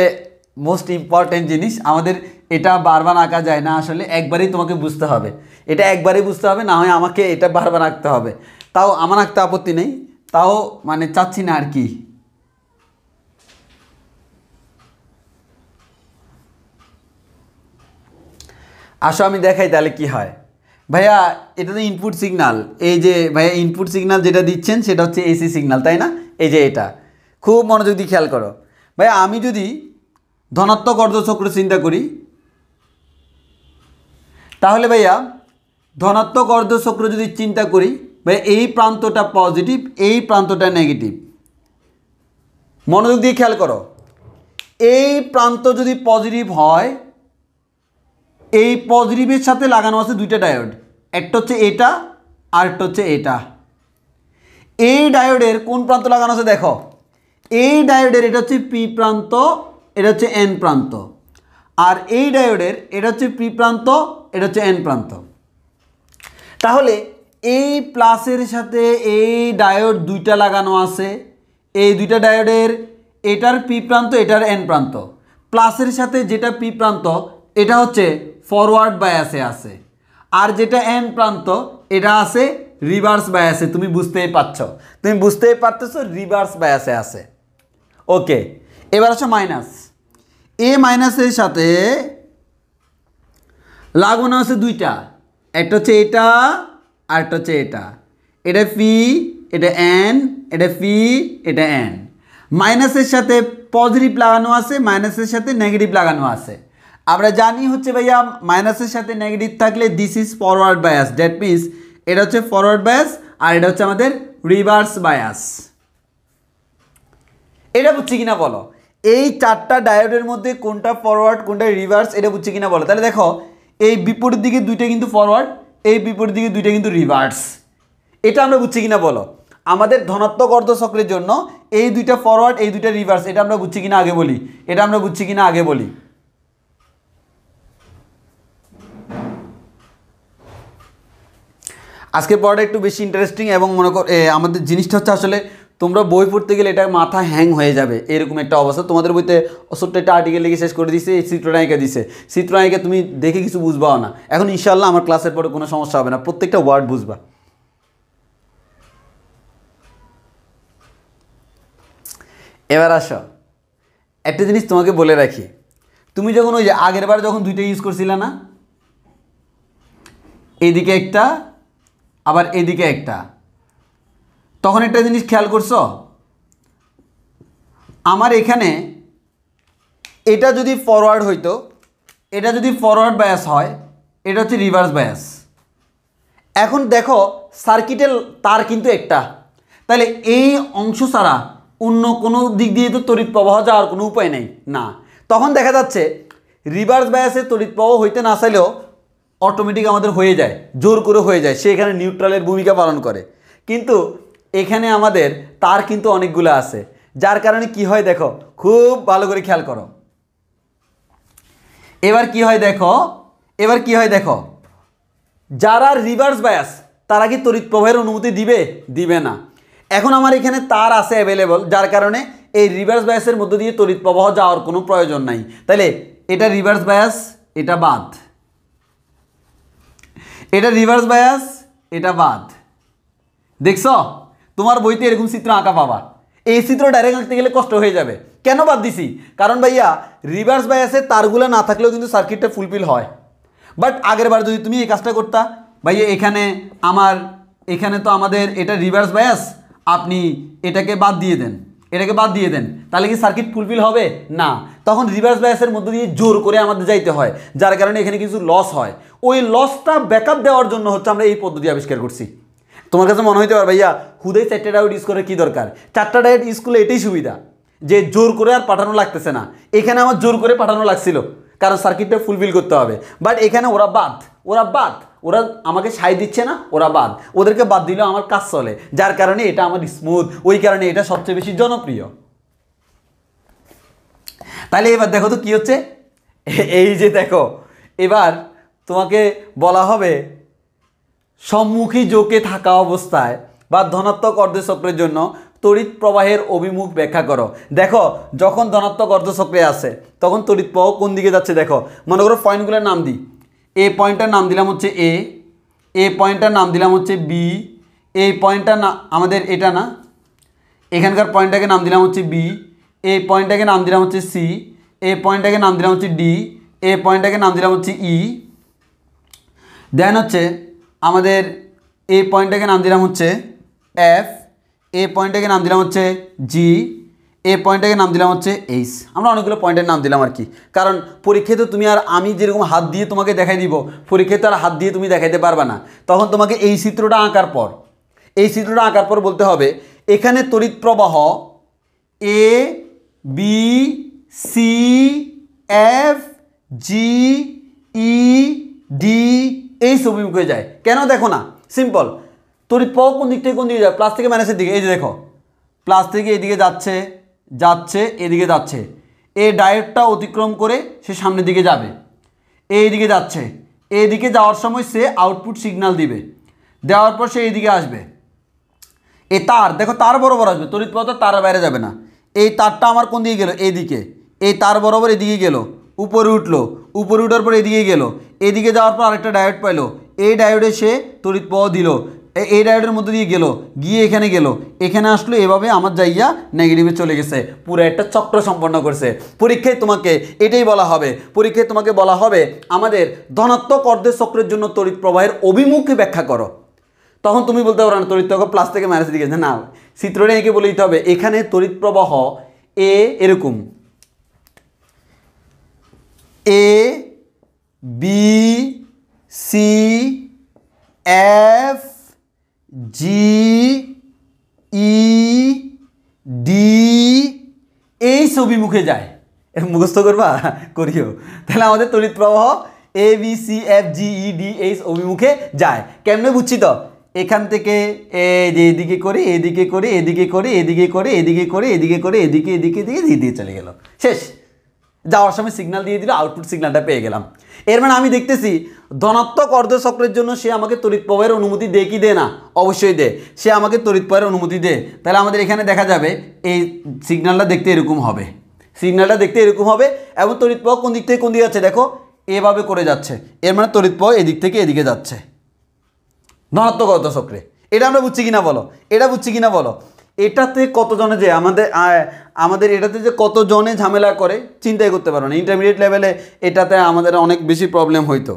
মোস্ট ইম্পর্টেন্ট জিনিস আমাদের, এটা বারবার আঁকা যায় না আসলে, একবারই তোমাকে বুঝতে হবে, এটা একবারই বুঝতে হবে, না হয় আমাকে এটা বারবার আঁকতে হবে। তাও আমার আঁকতে আপত্তি নেই, তাও মানে চাচ্ছি না আর কি। আসো আমি দেখাই তাহলে কি হয়। ভাইয়া এটা তো ইনপুট সিগনাল, এই যে ভাইয়া ইনপুট সিগনাল যেটা দিচ্ছেন সেটা হচ্ছে এসি সিগনাল, তাই না? এই যে এটা খুব মনোযোগ দিয়ে খেয়াল করো। ভাইয়া আমি যদি ধনাত্মক অর্ধচক্র চিন্তা করি, তাহলে ভাইয়া ধনাত্মক অর্ধচক্র যদি চিন্তা করি, ভাইয়া এই প্রান্তটা পজিটিভ, এই প্রান্তটা নেগেটিভ। মনোযোগ দিয়ে খেয়াল করো, এই প্রান্ত যদি পজিটিভ হয়, এই পজিটিভের সাথে লাগানো আছে দুইটা ডায়োড, একটা হচ্ছে এটা আর একটা হচ্ছে এটা। এই ডায়োডের কোন প্রান্ত লাগানো আছে দেখো, এই ডায়োডের এটা হচ্ছে পি প্রান্ত, এটা হচ্ছে এন প্রান্ত, আর এই ডায়োডের এটা হচ্ছে পি প্রান্ত, এটা হচ্ছে এন প্রান্ত। তাহলে এই প্লাসের সাথে এই ডায়োড দুইটা লাগানো আছে, এই দুইটা ডায়োডের এটার পি প্রান্ত, এটার এন প্রান্ত। প্লাসের সাথে যেটা পি প্রান্ত এটা হচ্ছে ফরওয়ার্ড বায়াসে আছে, আর যেটা এন প্রান্ত এটা আছে রিভার্স বায়াসে। তুমি বুঝতেই পারছো, তুমি বুঝতেই পারতেছো, রিভার্স বায়াসে আছে। ওকে, এবার আসো মাইনাস। এ মাইনাসের সাথে লাগানো আছে দুইটা, একটা হচ্ছে এটা আর একটা হচ্ছে এটা। এটা পি, এটা এন, এটা পি, এটা এন। মাইনাসের সাথে পজিটিভ লাগানো আছে, মাইনাসের সাথে নেগেটিভ লাগানো আছে। আমরা জানি হচ্ছে ভাইয়া মাইনাসের সাথে নেগেটিভ থাকলে this is forward bias, that means এটা হচ্ছে ফরওয়ার্ড বায়াস আর এটা হচ্ছে আমাদের রিভার্স বায়াস। এটা বুঝছি কিনা বলো, এই 4টা ডায়োডের মধ্যে কোনটা ফরওয়ার্ড কোনটা রিভার্স, এটা বুঝছি কিনা বলো। তাহলে দেখো এই বিপরীত দিকে দুইটা কিন্তু ফরওয়ার্ড, এই বিপরীত দিকে দুইটা কিন্তু রিভার্স। এটা আমরা বুঝছি কিনা বলো। আমাদের ধনাত্মক অর্ধচক্রের জন্য এই দুইটা ফরওয়ার্ড, এই দুইটা রিভার্স, এটা আমরা বুঝছি কিনা আগে বলি, এটা আমরা বুঝছি কিনা আগে বলি। আজকের পড়াটা একটু বেশি ইন্টারেস্টিং, এবং মনে কর আমাদের জিনিসটা হচ্ছে আসলে তোমরা বই পড়তে গেলে এটা মাথা হ্যাং হয়ে যাবে, এরকম একটা অবস্থা। তোমাদের বইতে ছোট্ট একটা আর্টিকেল লিখে শেষ করে দিছে, এই চিত্রনায়িকা দিছে, চিত্রনায়িকা তুমি দেখে কিছু বুঝবাও না। এখন ইনশাল্লাহ আমার ক্লাসের পরে কোনো সমস্যা হবে না, প্রত্যেকটা ওয়ার্ড বুঝবা। এবার আসো একটা জিনিস তোমাকে বলে রাখি, তুমি যখন ওই যে আগের বার যখন দুইটা ইউজ করছিলে না, এইদিকে একটা আবার এদিকে একটা, তখন একটা জিনিস খেয়াল করছো, আমার এখানে এটা যদি ফরওয়ার্ড হইতো, এটা যদি ফরওয়ার্ড বায়াস হয়, এটা হচ্ছে রিভার্স বায়াস। এখন দেখো সার্কিটের তার কিন্তু একটা, তাহলে এই অংশ ছাড়া অন্য কোনো দিক দিয়ে তো তড়িৎ প্রবাহ যাওয়ার কোনো উপায় নেই না। তখন দেখা যাচ্ছে রিভার্স বায়াসে তড়িৎ প্রবাহ হইতে না চাইলেও অটোমেটিক আমাদের হয়ে যায়, জোর করে হয়ে যায়, সে এখানে নিউট্রালের ভূমিকা পালন করে। কিন্তু এখানে আমাদের তার কিন্তু অনেকগুলো আছে, যার কারণে কি হয় দেখো, খুব ভালো করে খেয়াল করো। এবার কি হয় দেখো, এবার কি হয় দেখো, যারা রিভার্স বায়াস তারা কি তড়িৎ প্রবাহের অনুমতি দিবে? দিবে না। এখন আমার এখানে তার আছে অ্যাভেলেবল, যার কারণে এই রিভার্স বায়াসের মধ্য দিয়ে তড়িৎ প্রবাহ যাওয়ার কোনো প্রয়োজন নাই। তাহলে এটা রিভার্স বায়াস, এটা বাদ, এটা রিভার্স বায়াস, এটা বাদ, দেখছো তোমার বইতে এরকম চিত্র আঁকা পাবা, এই চিত্র ডাইরেক্ট আঁকতে গেলে কষ্ট হয়ে যাবে। কেন বাদ দিছি, কারণ ভাইয়া রিভার্স বায়াসে তারগুলো না থাকলেও কিন্তু সার্কিটটা ফুলফিল হয়। বাট আগের বার যদি তুমি এই কাজটা করতা, ভাইয়া এখানে তো আমাদের এটা রিভার্স বায়াস, আপনি এটাকে বাদ দিয়ে দেন, তাহলে কি সার্কিট ফুলফিল হবে না, তখন রিভার্স বায়াসের মধ্যে দিয়ে জোর করে আমাদের যাইতে হয়, যার কারণে এখানে কিছু লস হয়। ওই লসটা ব্যাকআপ দেওয়ার জন্য হচ্ছে আমরা এই পদ্ধতি আবিষ্কার করছি। তোমার কাছে মনে হইতে পারে ভাইয়া হুদাই 4টে ডায়োড ইউজ করে কী দরকার, 4টা ডায়োড ইউজ করলে এটাই সুবিধা যে জোর করে আর পাঠানো লাগতেছে না। এখানে আমার জোর করে পাঠানো লাগছিল কারণ সার্কিটটা ফুলফিল করতে হবে, বাট এখানে ওরা আমাকে সাই দিচ্ছে না, ওরা বাদ, ওদেরকে বাদ দিলেও আমার কাজ চলে, যার কারণে এটা আমার স্মুথ, ওই কারণে এটা সবচেয়ে বেশি জনপ্রিয়। তাহলে এবার দেখো তো কি হচ্ছে, এই যে দেখো এবার তোমাকে বলা হবে সম্মুখী যোগে থাকা অবস্থায় বা ধনাত্মক অর্ধচক্রের জন্য তড়িৎ প্রবাহের অভিমুখ ব্যাখ্যা করো। দেখো যখন ধনাত্মক অর্ধচক্রে আছে তখন তড়িৎ প্রবাহ কোন দিকে যাচ্ছে, দেখো মনে করো পয়েন্টগুলোর নাম দিই, এই পয়েন্টটার নাম দিলাম হচ্ছে এ, এই পয়েন্টটার নাম দিলাম হচ্ছে বি, এই পয়েন্টটা না আমাদের এটা না, এখানকার পয়েন্টটাকে নাম দিলাম হচ্ছে বি, এই পয়েন্টটাকে নাম দিলাম হচ্ছে সি, এই পয়েন্টটাকে নাম দিলাম হচ্ছে ডি, এই পয়েন্টটাকে নাম দিলাম হচ্ছে ই, দেন হচ্ছে আমাদের এই পয়েন্টটাকে নাম দিলাম হচ্ছে এফ, এই পয়েন্টটাকে নাম দিলাম হচ্ছে জি, এই পয়েন্টটাকে নাম দিলাম হচ্ছে এইচ। আমরা অনেকগুলো পয়েন্টের নাম দিলাম আর কি, কারণ পরীক্ষায় তো তুমি আর আমি যেরকম হাত দিয়ে তোমাকে দেখাই দিব, পরীক্ষায় তো আর হাত দিয়ে তুমি দেখাইতে পারবে না, তখন তোমাকে এই চিত্রটা আঁকার পর বলতে হবে এখানে তড়িৎ প্রবাহ A B C F G E D H অভিমুখে যায়। কেন দেখো না, সিম্পল, তড়িৎ প্রবাহ কোন দিক থেকে কোন দিকে যায়, প্লাস থেকে মাইনাসের দিকে। এই যে দেখো প্লাস থেকে এদিকে যাচ্ছে এদিকে যাচ্ছে, এই ডায়োডটা অতিক্রম করে সে সামনের দিকে যাবে, এইদিকে যাচ্ছে, এইদিকে যাওয়ার সময় সে আউটপুট সিগন্যাল দিবে, দেওয়ার পর সে এইদিকে আসবে, এই তার দেখো তার বরাবর আসবে, তড়িৎ প্রবাহ তার বাইরে যাবে না। এই তারটা আমার কোন দিকে গেল, এইদিকে, এই তার বরাবর এদিকে গেল, উপরে উঠার পর এদিকে গেল, এদিকে যাওয়ার পর আরেকটা ডায়োড পাইলো, এই ডায়োডে সে তড়িৎ প্রবাহ দিল, এই ডায়োডের মধ্যে দিয়ে গিয়ে এখানে আসলো, এভাবে আমার যাইয়া নেগেটিভে চলে গেছে, পুরো একটা চক্র সম্পন্ন করছে। পরীক্ষায় তোমাকে এটাই বলা হবে, আমাদের ধনাত্মক অর্ধের চক্রের জন্য তড়িৎ প্রবাহের অভিমুখে ব্যাখ্যা করো। তখন তুমি বলতে পারো না তড়িৎ প্রবাহ প্লাস থেকে মাইনাসের দিকে, না চিত্রটা এঁকে বলে দিতে হবে এখানে তড়িৎ প্রবাহ এ এরকম, A B C F G E D H অভিমুখে যায়। মুখস্থ করবা, করিও। তাহলে আমাদের তড়িৎ প্রবাহ A B C F G E D H অভিমুখে যায়। কেমনে বুঝছি তো, এখান থেকে এদিকে করে এদিকে চলে গেল, শেষ। যাওয়ার সময় সিগন্যাল দিয়ে দিল, আউটপুট সিগন্যালটা পেয়ে গেলাম। এর মানে আমি দেখতেছি ধনাত্মক অর্ধচক্রের জন্য সে আমাকে তড়িৎ প্রবাহের অনুমতি দেয় কি দেয় না, অবশ্যই দেয়, সে আমাকে তড়িৎ প্রবাহের অনুমতি দেয়। তাহলে আমাদের এখানে দেখা যাবে এই সিগন্যালটা দেখতে এরকম হবে, এবং তড়িৎ প্রবাহ কোন দিক থেকে কোন দিকে যাচ্ছে, দেখো এভাবে করে যাচ্ছে, এর মানে তড়িৎ প্রবাহ এদিক থেকে এদিকে যাচ্ছে ধনাত্মক অর্ধচক্রে। এটা আমরা বুঝছি কিনা বলো, এটাতে কতজনে যে আমাদের এটাতে যে কতজনে ঝামেলা করে চিন্তাই করতে পারো না। ইন্টারমিডিয়েট লেভেলে এটাতে আমাদের অনেক বেশি প্রবলেম হইতো।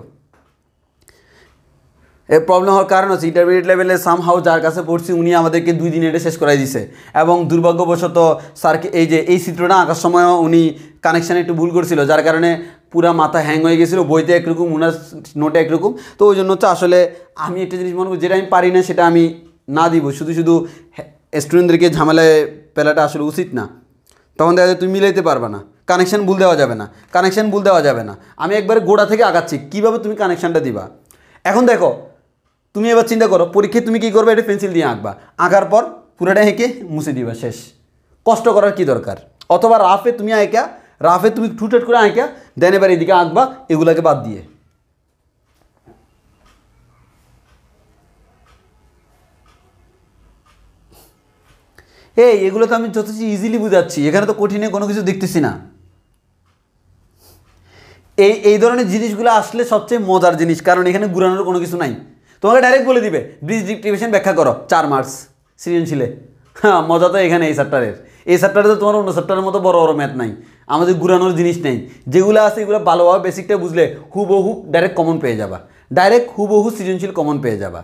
এর প্রবলেম হওয়ার কারণ হচ্ছে ইন্টারমিডিয়েট লেভেলে সামহাউ যার কাছে পড়ছি উনি আমাদেরকে 2 দিনে এটা শেষ করাই দিছে, এবং দুর্ভাগ্যবশত স্যারকে এই চিত্রটা আঁকার সময়ও উনি কানেকশানে একটু ভুল করছিল, যার কারণে পুরা মাথা হ্যাং হয়ে গেছিলো, বইতে একরকম ওনার নোটে একরকম। তো ওই জন্য হচ্ছে আসলে আমি একটা জিনিস মনে করি, যেটা আমি পারি না সেটা আমি না দিব, শুধু স্টুডেন্টদেরকে ঝামেলায় ফেলাটা আসলে উচিত না। তখন দেখা যায় তুমি মিলাইতে পারবে না, কানেকশান ভুল দেওয়া যাবে না। আমি একবারে গোড়া থেকে আগাচ্ছি, কীভাবে তুমি কানেকশানটা দিবা। এখন দেখো তুমি এবার চিন্তা করো, পরীক্ষায় তুমি কী করবে, এটা পেন্সিল দিয়ে আঁকবা, আঁকার পর পুরোটা এঁকে মুছে দিবা, শেষ। কষ্ট করার কি দরকার? অথবা রাফে তুমি ঠুটেট করে আঁকা দেন, এবার এদিকে আঁকবা এগুলাকে বাদ দিয়ে। এগুলো তো আমি যথেষ্ট ইজিলি বুঝাচ্ছি, এখানে তো কঠিনে কোনো কিছু দেখতেছি না। এই ধরনের জিনিসগুলো আসলে সবচেয়ে মজার জিনিস, কারণ এখানে ঘুরানোর কোনো কিছু নাই। তোমাকে ডাইরেক্ট বলে দিবে ব্রিজ ডিস্ট্রিবিউশন ব্যাখ্যা করো 4 মার্কস সৃজনশীলে। হ্যাঁ, মজা তো এখানে এই চ্যাপ্টারের। এই চ্যাপ্টারে তো তোমার অন্য চ্যাপ্টারের মতো বড় বড় ম্যাথ নাই, আমাদের ঘুরানোর জিনিস নেই। যেগুলো আছে এগুলো ভালোভাবে বেসিকটা বুঝলে হুবহু ডাইরেক্ট কমন পেয়ে যাবা, ডাইরেক্ট হুবহু সৃজনশীল কমন পেয়ে যাবা।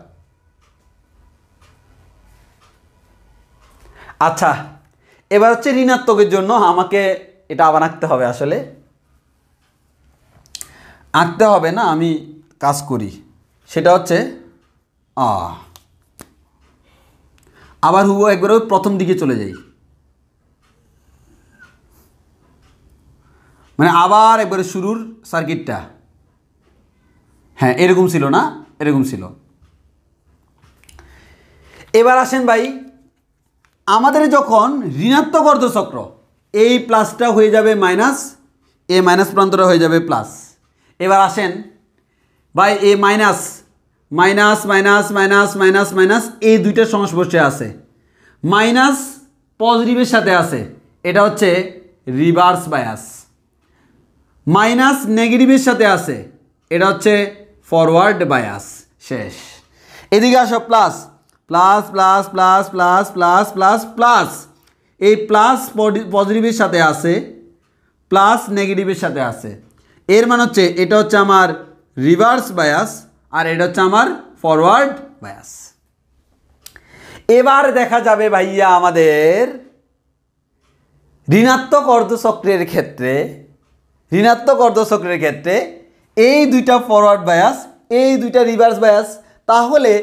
আচ্ছা, এবার হচ্ছে ঋণাত্মকের জন্য আমাকে এটা আবার আঁকতে হবে। আসলে আঁকতে হবে না, আমি কাজ করি। সেটা হচ্ছে আবার হুবহু একবার ওই প্রথম দিকে চলে যাই, মানে আবার একবারে শুরুর সার্কিটটা। হ্যাঁ, এরকম ছিল না, এরকম ছিল। এবার আসেন ভাই, আমাদের যখন ঋণাত্মক অর্ধচক্র, এই প্লাসটা হয়ে যাবে মাইনাস, এ মাইনাস প্রান্তটা হয়ে যাবে প্লাস। এবার আসেন ভাই, এ minus minus minus minus minus minus এই দুইটার সংস্পর্শে আছে, মাইনাস পজিটিভের সাথে আছে, এটা হচ্ছে রিভার্স বায়াস। মাইনাস নেগেটিভের সাথে আছে, এটা হচ্ছে ফরওয়ার্ড বায়াস। শেষ। এদিকে আসো, plus plus plus plus plus plus plus plus, এই প্লাস পজিটিভের সাথে আছে, প্লাস নেগেটিভের সাথে আছে। এর মানে হচ্ছে এটা হচ্ছে আমার রিভার্স বায়াস আর এটা হচ্ছে আমার ফরওয়ার্ড বায়াস। এবার দেখা যাবে ভাইয়া আমাদের ঋণাত্মক অর্ধচক্রের ক্ষেত্রে, ঋণাত্মক অর্ধচক্রের ক্ষেত্রে এই দুইটা ফরওয়ার্ড বায়াস, এই দুইটা রিভার্স বায়াস। তাহলে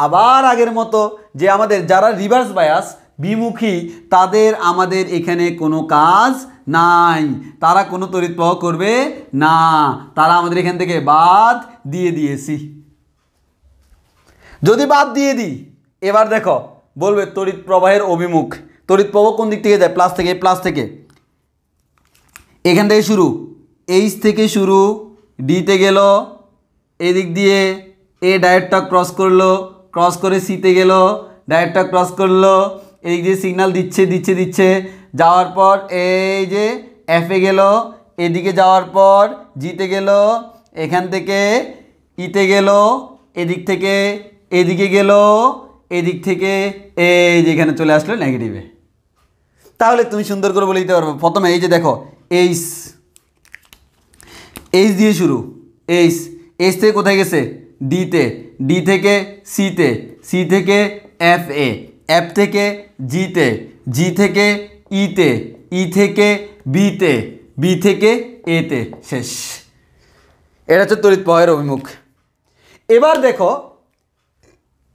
আবার আগের মতো যে আমাদের যারা রিভার্স বায়াস বিমুখী, তাদের আমাদের এখানে কোনো কাজ নাই, তারা কোনো তড়িৎ প্রবাহ করবে না, তারা আমাদের এখান থেকে বাদ দিয়ে দিয়েছি। যদি বাদ দিয়ে দিই, এবার দেখো বলবে তড়িৎ প্রবাহের অভিমুখ, তড়িৎ প্রবাহ কোন দিক থেকে যায়? প্লাস থেকে। প্লাস থেকে এখান থেকে শুরু, এইচ থেকে শুরু, ডিতে গেল, এদিক দিয়ে এ ডায়োডটা ক্রস করলো, ক্রস করে সিতে গেল, ডায়োডটা ক্রস করলো, এদিক দিয়ে সিগন্যাল দিচ্ছে দিচ্ছে দিচ্ছে, যাওয়ার পর এই যে এফে গেল, এদিকে যাওয়ার পর জিতে গেল, এখান থেকে ইতে গেল, এদিক থেকে এদিকে গেল, এদিক থেকে এই যে এখানে চলে আসলো নেগেটিভে। তাহলে তুমি সুন্দর করে বলে দিতে পারবে। প্রথমে এই যে দেখো, এইচ, এইচ দিয়ে শুরু, এইচ, এইচ থেকে কোথায় গেছে? ডিতে, ডি থেকে সিতে, সি থেকে এফ এ, এফ থেকে জিতে, জি থেকে ইতে, ই থেকে বিতে, বি থেকে এতে। শেষ। এটা হচ্ছে তড়িৎ প্রবাহের অভিমুখ। এবার দেখো,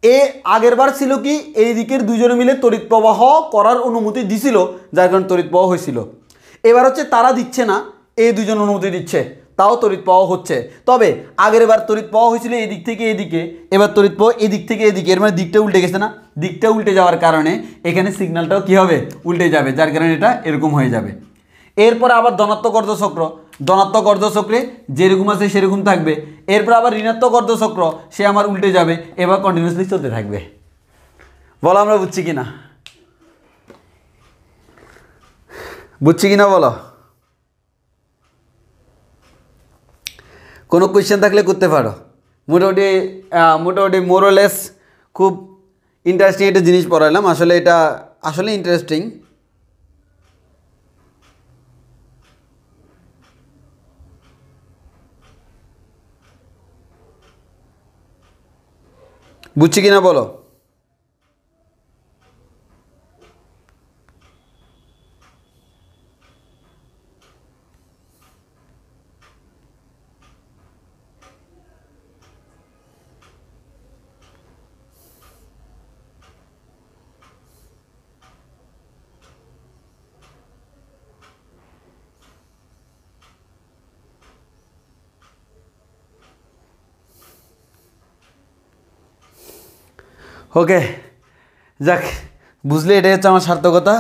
এ আগের বার ছিল কি এই দিকের দুজনে মিলে তড়িৎ প্রবাহ করার অনুমতি দিছিল, যার কারণে তড়িৎ প্রবাহ হয়েছিল। এবার হচ্ছে তারা দিচ্ছে না, এই দুজন অনুমতি দিচ্ছে, তাও তড়িৎ প্রবাহ হচ্ছে। তবে আগের বার তড়িৎ প্রবাহ হয়েছিল এই দিক থেকে এদিকে, এবার তড়িৎ প্রবাহ এদিক থেকে এদিকে, এর মানে দিকটা উল্টে গেছে না? দিকটা উল্টে যাওয়ার কারণে এখানে সিগন্যালটাও কী হবে? উল্টে যাবে, যার কারণে এটা এরকম হয়ে যাবে। এরপর আবার ধনাত্মক অর্ধচক্র, ধনাত্মক অর্ধচক্রে যেরকম আছে সেরকম থাকবে। এরপর আবার ঋণাত্মক অর্ধচক্র, সে আমার উল্টে যাবে, এবার কন্টিনিউসলি চলতে থাকবে। বলো আমরা বুঝছি কিনা, বুঝছি কিনা বলো? কোনো কোয়েশ্চেন থাকলে করতে পারো। মোটামুটি মোটামুটি মোরলেস খুব ইন্টারেস্টিং একটা জিনিস পড়াইলাম। আসলে এটা আসলে ইন্টারেস্টিং। বুঝছি কিনা বলো? ওকে, যাক, বুঝলে এটাই হচ্ছে আমার সার্থকতা।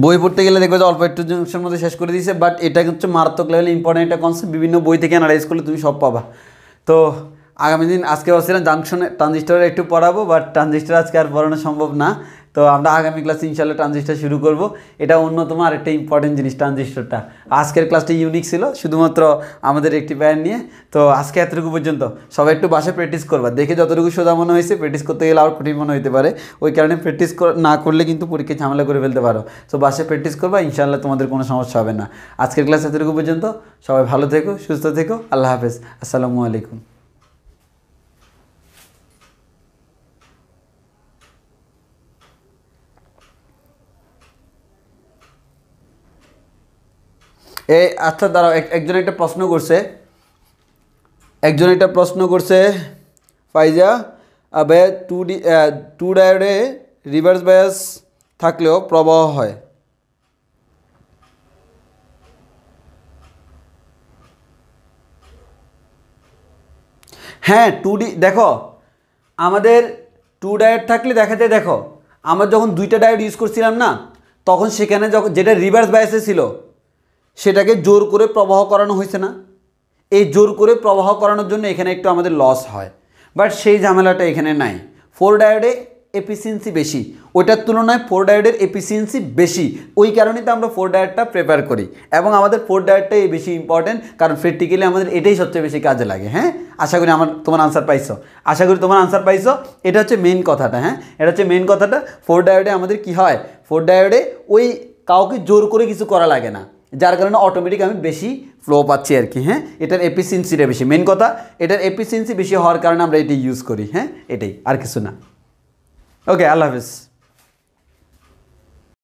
বই পড়তে গেলে দেখবে যে অল্প একটু জিনিসের মধ্যে শেষ করে দিয়েছে, বাট এটা হচ্ছে মারাত্মক লেভেলে ইম্পর্টেন্ট একটা কনসেপ্ট। বিভিন্ন বই থেকে অ্যানালাইজ করলে তুমি সব পাবা। তো আগামী দিন, আজকে ভাবছিলাম জাংশনে ট্রানজিস্টরে একটু পড়াবো, বাট ট্রানজিস্টর আজকে আর পড়ানো সম্ভব না, তো আমরা আগামী ক্লাসে ইনশাআল্লাহ ট্রানজিস্টর শুরু করব। এটা অন্যতম আরেকটা ইম্পর্টেন্ট জিনিস ট্রানজিস্টরটা। আজকের ক্লাসটা ইউনিক ছিল শুধুমাত্র আমাদের রেকটিফায়ার নিয়ে। তো আজকে এতটুকু পর্যন্ত, সবাই একটু বাসায় প্র্যাকটিস করবা, দেখে যতটুকু সোজা মনে হয়েছে প্র্যাকটিস করতে গেলে আর কঠিন মনে হতে পারে, ওই কারণে প্র্যাকটিস না করলে কিন্তু পরীক্ষায় ঝামেলা করে ফেলতে পারো। তো বাসায় প্র্যাকটিস করবা, ইনশাআল্লাহ তোমাদের কোনো সমস্যা হবে না। আজকের ক্লাস এতটুকু পর্যন্ত, সবাই ভালো থেকো, সুস্থ থেকো, আল্লাহ হাফেজ, আসসালামু আলাইকুম। আচ্ছা দাঁড়াও, একজন একটা প্রশ্ন করছে ফাইজা, আবে টু ডায়োডে রিভার্স বায়াস থাকলেও প্রবাহ হয়। হ্যাঁ, দেখো আমাদের টু ডায়োড থাকলে দেখাতে, দেখো আমরা যখন দুইটা ডায়োড ইউজ করছিলাম না, তখন সেখানে যখন যেটা রিভার্স বায়াসে ছিল সেটাকে জোর করে প্রবাহ করানো হয়েছে না। এই জোর করে প্রবাহ করানোর জন্য এখানে একটু আমাদের লস হয়, বাট সেই ঝামেলাটা এখানে নাই। 4 ডায়োডে এফিসিয়েন্সি বেশি, ওইটার তুলনায় 4 ডায়োডের এফিসিয়েন্সি বেশি, ওই কারণেই তো আমরা 4 ডায়োডটা প্রেফার করি। এবং আমাদের 4 ডায়োডটাই বেশি ইম্পর্টেন্ট, কারণ প্র্যাকটিক্যালি আমাদের এটাই সবচেয়ে বেশি কাজে লাগে। হ্যাঁ, আশা করি তোমার আনসার পাইছো। এটা হচ্ছে মেন কথাটা। হ্যাঁ, এটা হচ্ছে মেন কথাটা। 4 ডায়োডে আমাদের কি হয়, 4 ডায়োডে ওই কাউকে জোর করে কিছু করা লাগে না, যার কারণে অটোমেটিক আমি বেশি ফ্লো পাচ্ছি আর কি। হ্যাঁ, এটার এফিসিয়েন্সিটা বেশি, মেন কথা এটার এফিসিয়েন্সি বেশি হওয়ার কারণে আমরা এটি ইউজ করি। হ্যাঁ, এটাই, আর কিছু না। ওকে, আল্লাহ হাফেজ।